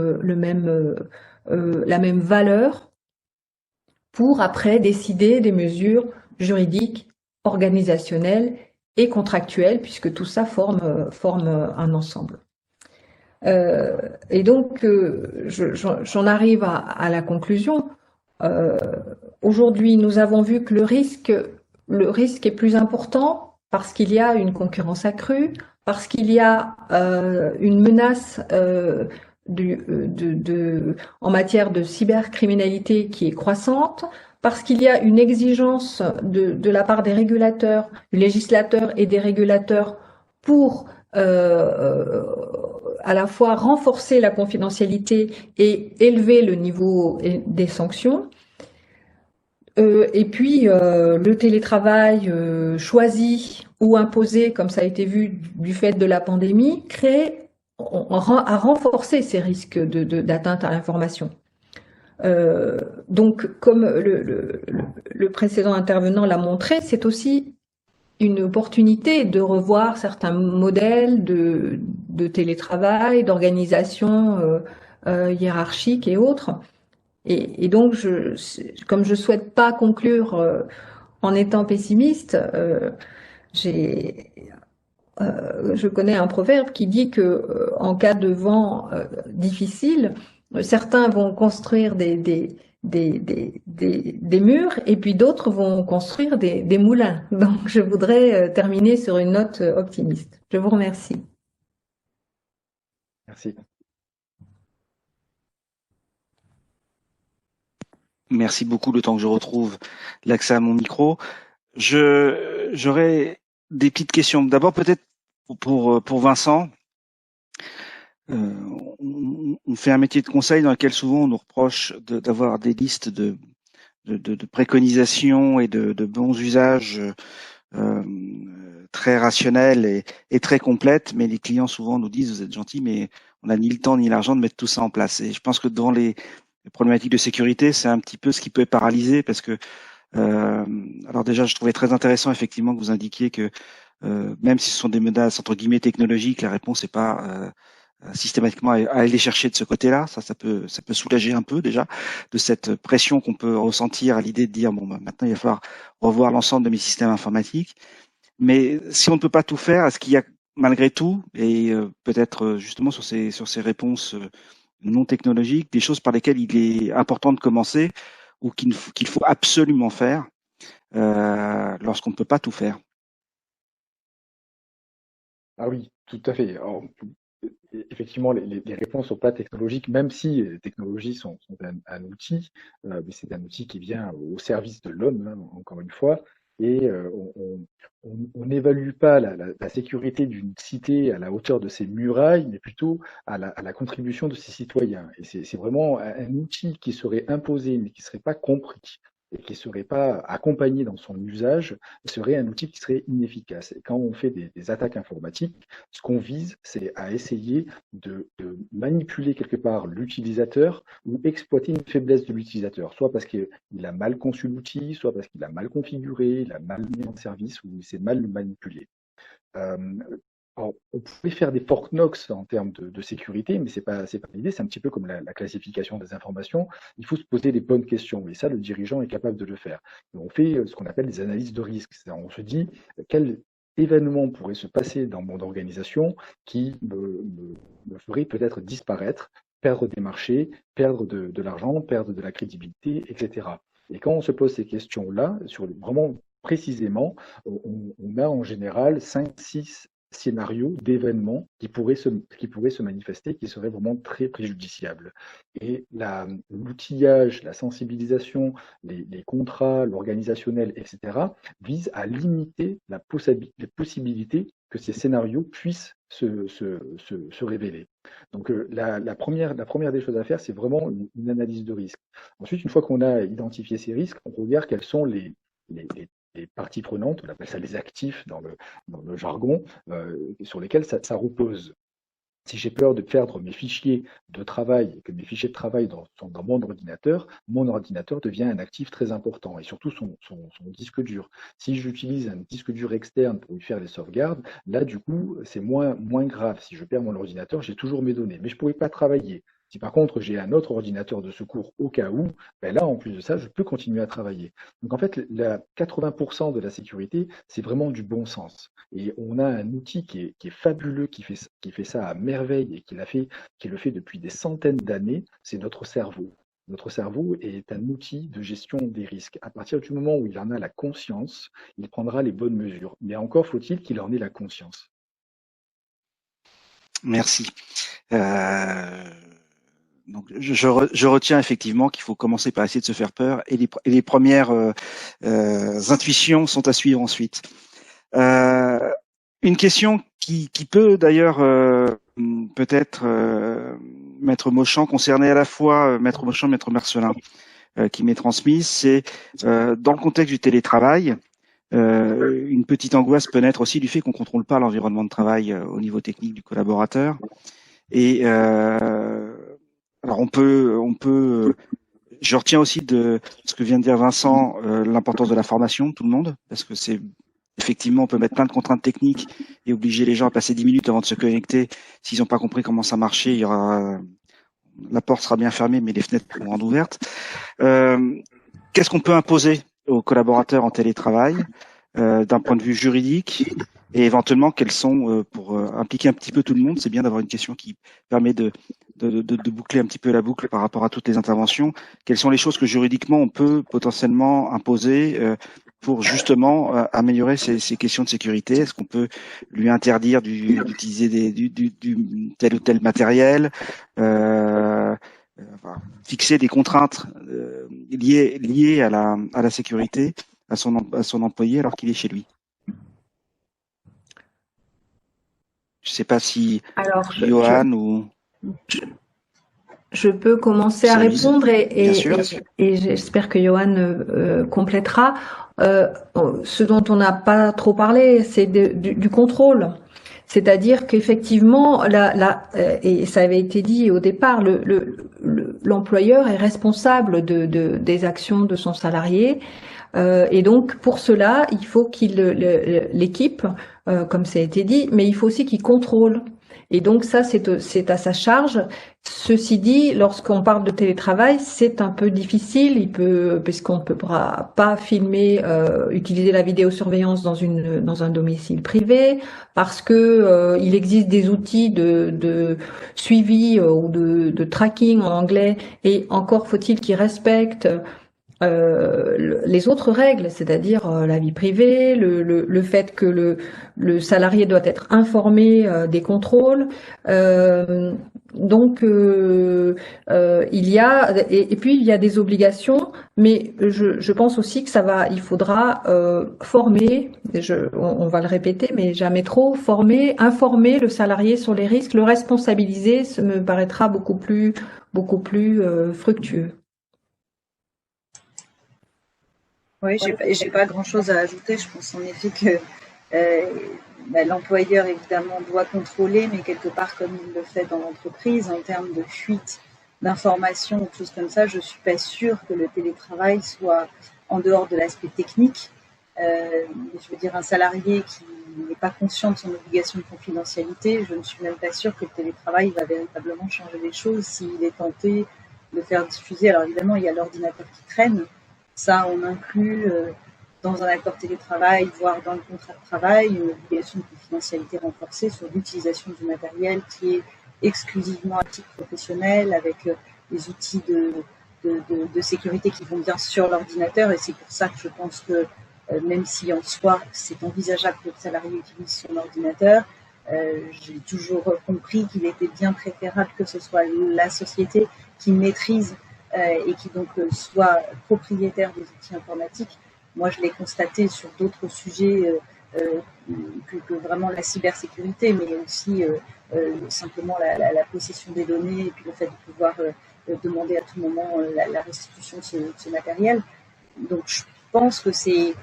valeur, pour après décider des mesures juridiques, organisationnelles et contractuelles, puisque tout ça forme un ensemble. Et donc, j'en arrive à la conclusion. Aujourd'hui, nous avons vu que le risque est plus important parce qu'il y a une concurrence accrue, parce qu'il y a une menace en matière de cybercriminalité qui est croissante, parce qu'il y a une exigence de la part des régulateurs, du législateur et des régulateurs pour à la fois renforcer la confidentialité et élever le niveau des sanctions. Et puis le télétravail choisi ou imposé, comme ça a été vu du fait de la pandémie, a renforcé ces risques d'atteinte à l'information. Donc, comme le précédent intervenant l'a montré, c'est aussi une opportunité de revoir certains modèles de télétravail, d'organisation hiérarchique et autres. Et donc, comme je souhaite pas conclure en étant pessimiste, je connais un proverbe qui dit que en cas de vent difficile, certains vont construire des murs et puis d'autres vont construire des moulins. Donc, je voudrais terminer sur une note optimiste. Je vous remercie. Merci. Merci beaucoup, le temps que je retrouve l'accès à mon micro. J'aurais des petites questions. D'abord, peut-être pour Vincent. On fait un métier de conseil dans lequel souvent on nous reproche d'avoir des listes de préconisations et de bons usages très rationnelles et très complètes, mais les clients souvent nous disent: vous êtes gentils, mais on n'a ni le temps ni l'argent de mettre tout ça en place. Et je pense que devant les problématiques de sécurité, c'est un petit peu ce qui peut paralyser, parce que alors déjà, je trouvais très intéressant effectivement que vous indiquiez que même si ce sont des menaces entre guillemets technologiques, la réponse n'est pas systématiquement à aller chercher de ce côté-là. Ça peut soulager un peu déjà de cette pression qu'on peut ressentir à l'idée de dire bon, bah, maintenant il va falloir revoir l'ensemble de mes systèmes informatiques. Mais si on ne peut pas tout faire, est-ce qu'il y a malgré tout, et peut-être justement sur ces réponses non technologiques, des choses par lesquelles il est important de commencer ou qu'il faut absolument faire lorsqu'on ne peut pas tout faire. Ah oui, tout à fait. Alors, effectivement, les réponses sont pas technologiques, même si les technologies sont un outil, mais c'est un outil qui vient au service de l'homme, hein, encore une fois. Et on n'évalue pas la sécurité d'une cité à la hauteur de ses murailles, mais plutôt à la contribution de ses citoyens. Et c'est vraiment un outil qui serait imposé, mais qui serait pas compris et qui serait pas accompagné dans son usage, serait un outil qui serait inefficace. Et quand on fait des attaques informatiques, ce qu'on vise, c'est à essayer de manipuler quelque part l'utilisateur ou exploiter une faiblesse de l'utilisateur, soit parce qu'il a mal conçu l'outil, soit parce qu'il a mal configuré, il a mal mis en service ou il s'est mal manipulé. Euh, alors, on pouvait faire des Fort Knox en termes de sécurité, mais c'est pas l'idée. C'est un petit peu comme la classification des informations. Il faut se poser les bonnes questions, et ça, le dirigeant est capable de le faire. Et on fait ce qu'on appelle des analyses de risque. On se dit quel événement pourrait se passer dans mon organisation qui me ferait peut-être disparaître, perdre des marchés, perdre de l'argent, perdre de la crédibilité, etc. Et quand on se pose ces questions-là, vraiment précisément, on a en général 5-6 scénarios d'événements qui pourraient se manifester, qui seraient vraiment très préjudiciables. Et l'outillage, la sensibilisation, les contrats, l'organisationnel, etc., visent à limiter la possibilité que ces scénarios puissent se révéler. Donc la première des choses à faire, c'est vraiment une analyse de risque. Ensuite, une fois qu'on a identifié ces risques, on regarde quels sont les parties prenantes, on appelle ça les actifs dans le jargon, sur lesquels ça repose. Si j'ai peur de perdre mes fichiers de travail et que mes fichiers de travail sont dans mon ordinateur devient un actif très important et surtout son disque dur. Si j'utilise un disque dur externe pour y faire les sauvegardes, là du coup c'est moins grave. Si je perds mon ordinateur, j'ai toujours mes données, mais je ne pourrais pas travailler. Si par contre j'ai un autre ordinateur de secours au cas où, ben là en plus de ça, je peux continuer à travailler. Donc en fait, 80% de la sécurité, c'est vraiment du bon sens. Et on a un outil qui est fabuleux, qui fait ça à merveille et qui le fait depuis des centaines d'années, c'est notre cerveau. Notre cerveau est un outil de gestion des risques. À partir du moment où il en a la conscience, il prendra les bonnes mesures. Mais encore faut-il qu'il en ait la conscience. Merci. Donc, je retiens effectivement qu'il faut commencer par essayer de se faire peur et les premières intuitions sont à suivre ensuite. Une question qui peut d'ailleurs peut-être Maître Mauchamp concerner à la fois Maître Mauchamp et Maître Marcelin qui m'est transmise, c'est dans le contexte du télétravail, une petite angoisse peut naître aussi du fait qu'on ne contrôle pas l'environnement de travail au niveau technique du collaborateur. Et alors on peut je retiens aussi de ce que vient de dire Vincent l'importance de la formation de tout le monde, parce que c'est effectivement on peut mettre plein de contraintes techniques et obliger les gens à passer 10 minutes avant de se connecter. S'ils n'ont pas compris comment ça marchait, il y aura la porte sera bien fermée, mais les fenêtres seront grandes ouvertes. Qu'est-ce qu'on peut imposer aux collaborateurs en télétravail d'un point de vue juridique et éventuellement quelles sont, pour impliquer un petit peu tout le monde, c'est bien d'avoir une question qui permet de boucler un petit peu la boucle par rapport à toutes les interventions. Quelles sont les choses que juridiquement on peut potentiellement imposer pour justement améliorer ces questions de sécurité? Est-ce qu'on peut lui interdire d'utiliser du tel ou tel matériel, fixer des contraintes liées à la sécurité à son employé alors qu'il est chez lui? Je ne sais pas si Johan ou... Je peux commencer à répondre et j'espère que Johan complétera. Ce dont on n'a pas trop parlé, c'est du contrôle. C'est-à-dire qu'effectivement, et ça avait été dit au départ, l'employeur est responsable des actions de son salarié. Et donc, pour cela, il faut l'équipe, comme ça a été dit, mais il faut aussi qu'il contrôle. Et donc ça, c'est à sa charge. Ceci dit, lorsqu'on parle de télétravail, c'est un peu difficile. Puisqu'on ne peut pas filmer, utiliser la vidéosurveillance dans un domicile privé, parce que il existe des outils de suivi ou de tracking en anglais, et encore faut-il qu'ils respectent les autres règles, c'est-à-dire la vie privée, le fait que le salarié doit être informé des contrôles. Donc il y a et puis il y a des obligations, mais je pense aussi que il faudra former. On va le répéter, mais jamais trop informer le salarié sur les risques, le responsabiliser. Ça me paraîtra beaucoup plus fructueux. Oui, j'ai pas grand-chose à ajouter. Je pense en effet que l'employeur évidemment doit contrôler, mais quelque part comme il le fait dans l'entreprise, en termes de fuite d'informations ou choses comme ça, je suis pas sûre que le télétravail soit en dehors de l'aspect technique. Je veux dire, un salarié qui n'est pas conscient de son obligation de confidentialité, je ne suis même pas sûre que le télétravail va véritablement changer les choses s'il est tenté de faire diffuser. Alors évidemment, il y a l'ordinateur qui traîne. Ça, on inclut dans un accord télétravail, voire dans le contrat de travail, une obligation de confidentialité renforcée sur l'utilisation du matériel qui est exclusivement à titre professionnel, avec les outils de sécurité qui vont bien sur l'ordinateur. Et c'est pour ça que je pense que même si en soi c'est envisageable que le salarié utilise son ordinateur, j'ai toujours compris qu'il était bien préférable que ce soit la société qui maîtrise et qui donc soit propriétaire des outils informatiques. Moi, je l'ai constaté sur d'autres sujets que vraiment la cybersécurité, mais aussi simplement la possession des données et puis le fait de pouvoir demander à tout moment la restitution de ce matériel. Donc, je pense que c'est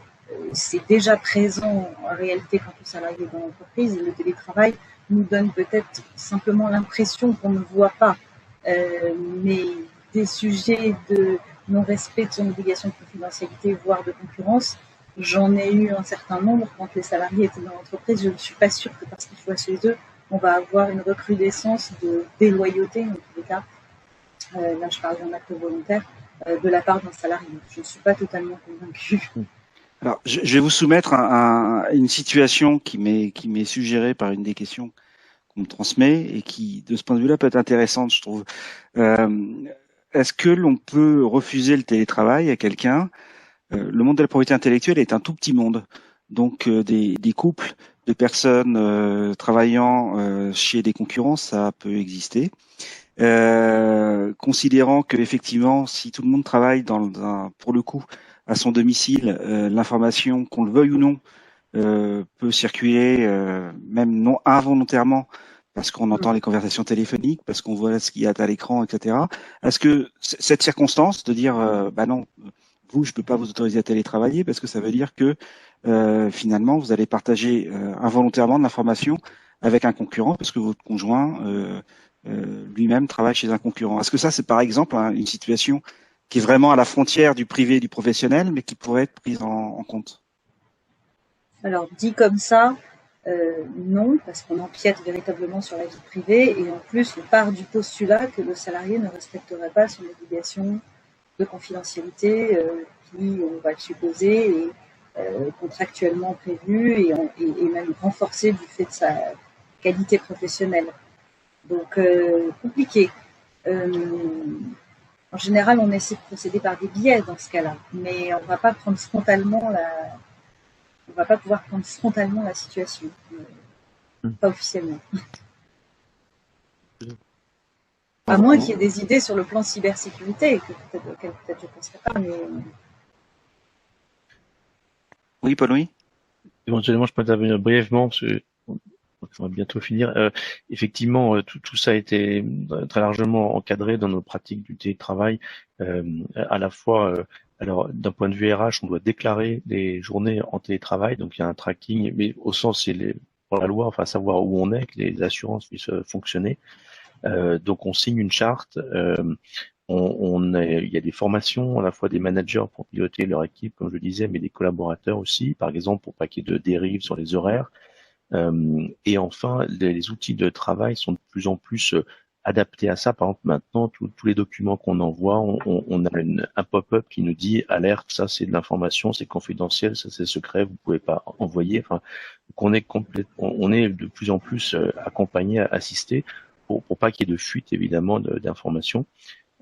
déjà présent en réalité quand le salarié est dans l'entreprise. Le télétravail nous donne peut-être simplement l'impression qu'on ne voit pas, mais des sujets de non-respect de son obligation de confidentialité, voire de concurrence, j'en ai eu un certain nombre quand les salariés étaient dans l'entreprise. Je ne suis pas sûre que parce qu'ils soient chez eux, on va avoir une recrudescence de déloyauté, en tous les cas, là je parle d'un acte volontaire, de la part d'un salarié. Je ne suis pas totalement convaincue. Alors, je vais vous soumettre une situation qui m'est suggérée par une des questions qu'on me transmet et qui, de ce point de vue-là, peut être intéressante, je trouve. Est-ce que l'on peut refuser le télétravail à quelqu'un? Le monde de la propriété intellectuelle est un tout petit monde. Donc, des couples de personnes travaillant chez des concurrents, ça peut exister. Considérant que effectivement, si tout le monde travaille pour le coup, à son domicile, l'information, qu'on le veuille ou non, peut circuler, même non involontairement, parce qu'on entend les conversations téléphoniques, parce qu'on voit ce qu'il y a à l'écran, etc. Est-ce que cette circonstance de dire, bah non, vous, je peux pas vous autoriser à télétravailler, parce que ça veut dire que finalement, vous allez partager involontairement de l'information avec un concurrent, parce que votre conjoint lui-même travaille chez un concurrent. Est-ce que ça, c'est par exemple une situation qui est vraiment à la frontière du privé et du professionnel, mais qui pourrait être prise en compte? Alors, dit comme ça, non, parce qu'on empiète véritablement sur la vie privée, et en plus, on part du postulat que le salarié ne respecterait pas son obligation de confidentialité qui, on va le supposer, est contractuellement prévue et même renforcée du fait de sa qualité professionnelle. Donc, compliqué. En général, on essaie de procéder par des biais dans ce cas-là, mais on va pas pouvoir prendre frontalement la situation, pas officiellement. À moins qu'il y ait des idées sur le plan cybersécurité, auxquelles peut-être je ne penserai pas, mais... Oui, Paul-Louis ? Éventuellement, je peux intervenir brièvement, parce que on va bientôt finir. Effectivement, tout ça a été très largement encadré dans nos pratiques du télétravail. À la fois, alors d'un point de vue RH, on doit déclarer les journées en télétravail, donc il y a un tracking, mais au sens pour la loi, enfin savoir où on est, que les assurances puissent fonctionner. Donc on signe une charte. Il y a des formations à la fois des managers pour piloter leur équipe, comme je le disais, mais des collaborateurs aussi, par exemple pour pas qu'il y ait de dérives sur les horaires. Et enfin, les outils de travail sont de plus en plus adaptés à ça. Par exemple, maintenant, tous les documents qu'on envoie, on a un pop-up qui nous dit alerte, ça c'est de l'information, c'est confidentiel, ça c'est secret, vous pouvez pas envoyer. Enfin, donc on est de plus en plus accompagné, assisté pour pas qu'il y ait de fuite évidemment d'informations.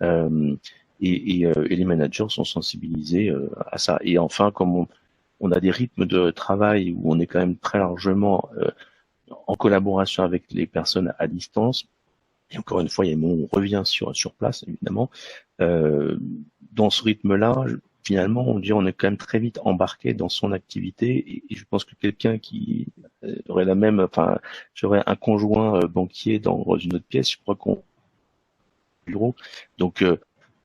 Et les managers sont sensibilisés à ça. Et enfin, comme on a des rythmes de travail où on est quand même très largement en collaboration avec les personnes à distance. Et encore une fois, il y a un moment où on revient sur place, évidemment. Dans ce rythme-là, finalement, on est quand même très vite embarqué dans son activité. Et je pense que quelqu'un qui aurait j'aurais un conjoint banquier dans une autre pièce, je crois qu'on bureau. Donc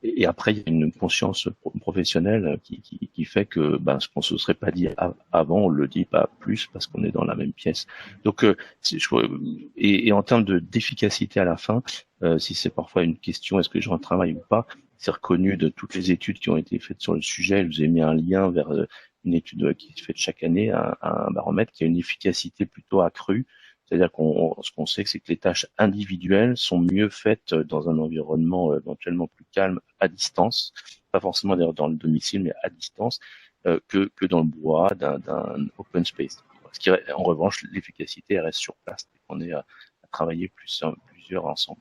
et après, il y a une conscience professionnelle qui fait que ce qu'on se serait pas dit avant, on le dit pas plus parce qu'on est dans la même pièce. Donc, et en termes d'efficacité à la fin, si c'est parfois une question, est-ce que les gens travaillent ou pas, c'est reconnu de toutes les études qui ont été faites sur le sujet. Je vous ai mis un lien vers une étude qui est faite chaque année, un baromètre qui a une efficacité plutôt accrue. C'est-à-dire ce qu'on sait, c'est que les tâches individuelles sont mieux faites dans un environnement éventuellement plus calme à distance, pas forcément d'ailleurs dans le domicile, mais à distance, que dans le bois d'un open space. Ce qui, en revanche, l'efficacité reste sur place. On est à travailler plusieurs ensemble.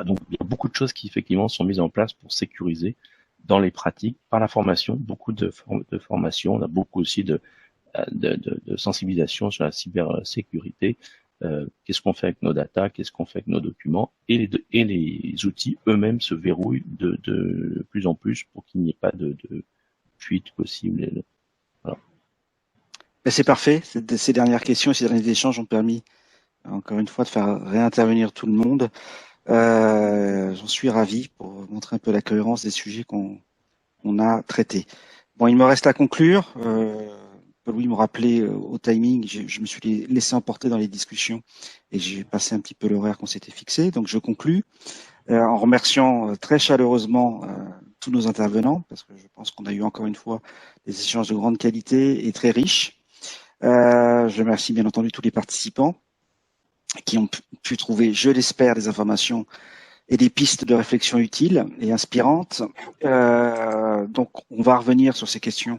Donc, il y a beaucoup de choses qui effectivement sont mises en place pour sécuriser dans les pratiques, par la formation, beaucoup de formation. On a beaucoup aussi de sensibilisation sur la cybersécurité. Qu'est-ce qu'on fait avec nos data, qu'est-ce qu'on fait avec nos documents, et les outils eux-mêmes se verrouillent de plus en plus pour qu'il n'y ait pas de fuite possible. Voilà. C'est parfait. Ces dernières questions, ces derniers échanges ont permis, encore une fois, de faire réintervenir tout le monde. J'en suis ravi pour montrer un peu la cohérence des sujets qu'on a traités. Bon, il me reste à conclure. Paul-Louis me rappelait au timing, je me suis laissé emporter dans les discussions et j'ai passé un petit peu l'horaire qu'on s'était fixé. Donc je conclus en remerciant très chaleureusement tous nos intervenants parce que je pense qu'on a eu encore une fois des échanges de grande qualité et très riches. Je remercie bien entendu tous les participants qui ont pu trouver, je l'espère, des informations et des pistes de réflexion utiles et inspirantes. Donc on va revenir sur ces questions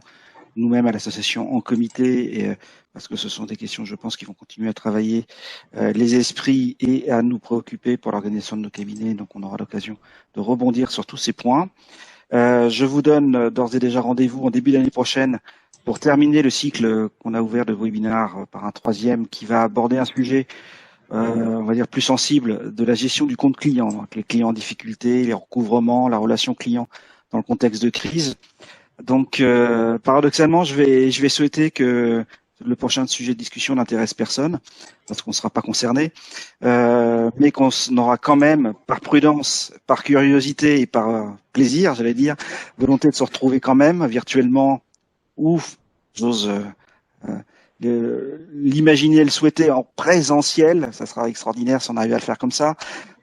nous-mêmes à l'association en comité, parce que ce sont des questions, je pense, qui vont continuer à travailler les esprits et à nous préoccuper pour l'organisation de nos cabinets. Donc, on aura l'occasion de rebondir sur tous ces points. Je vous donne d'ores et déjà rendez-vous en début d'année prochaine pour terminer le cycle qu'on a ouvert de webinaire par un troisième qui va aborder un sujet, on va dire, plus sensible de la gestion du compte client, donc les clients en difficulté, les recouvrements, la relation client dans le contexte de crise. Donc, paradoxalement, je vais souhaiter que le prochain sujet de discussion n'intéresse personne, parce qu'on ne sera pas concerné, mais qu'on aura quand même, par prudence, par curiosité et par plaisir, j'allais dire, volonté de se retrouver quand même virtuellement, ou j'ose l'imaginer, le souhaiter en présentiel. Ça sera extraordinaire si on arrive à le faire comme ça.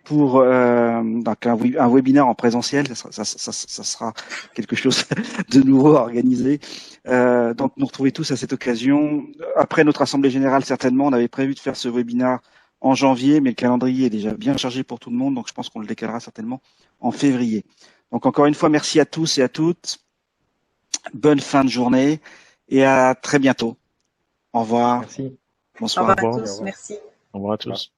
Pour donc un webinaire en présentiel, ça sera quelque chose de nouveau à organiser. Donc nous retrouver tous à cette occasion. Après notre assemblée générale, certainement, on avait prévu de faire ce webinaire en janvier, mais le calendrier est déjà bien chargé pour tout le monde, donc je pense qu'on le décalera certainement en février. Donc encore une fois, merci à tous et à toutes. Bonne fin de journée et à très bientôt. Au revoir. Merci. Bonsoir. Au revoir à tous. Merci. Au revoir à tous.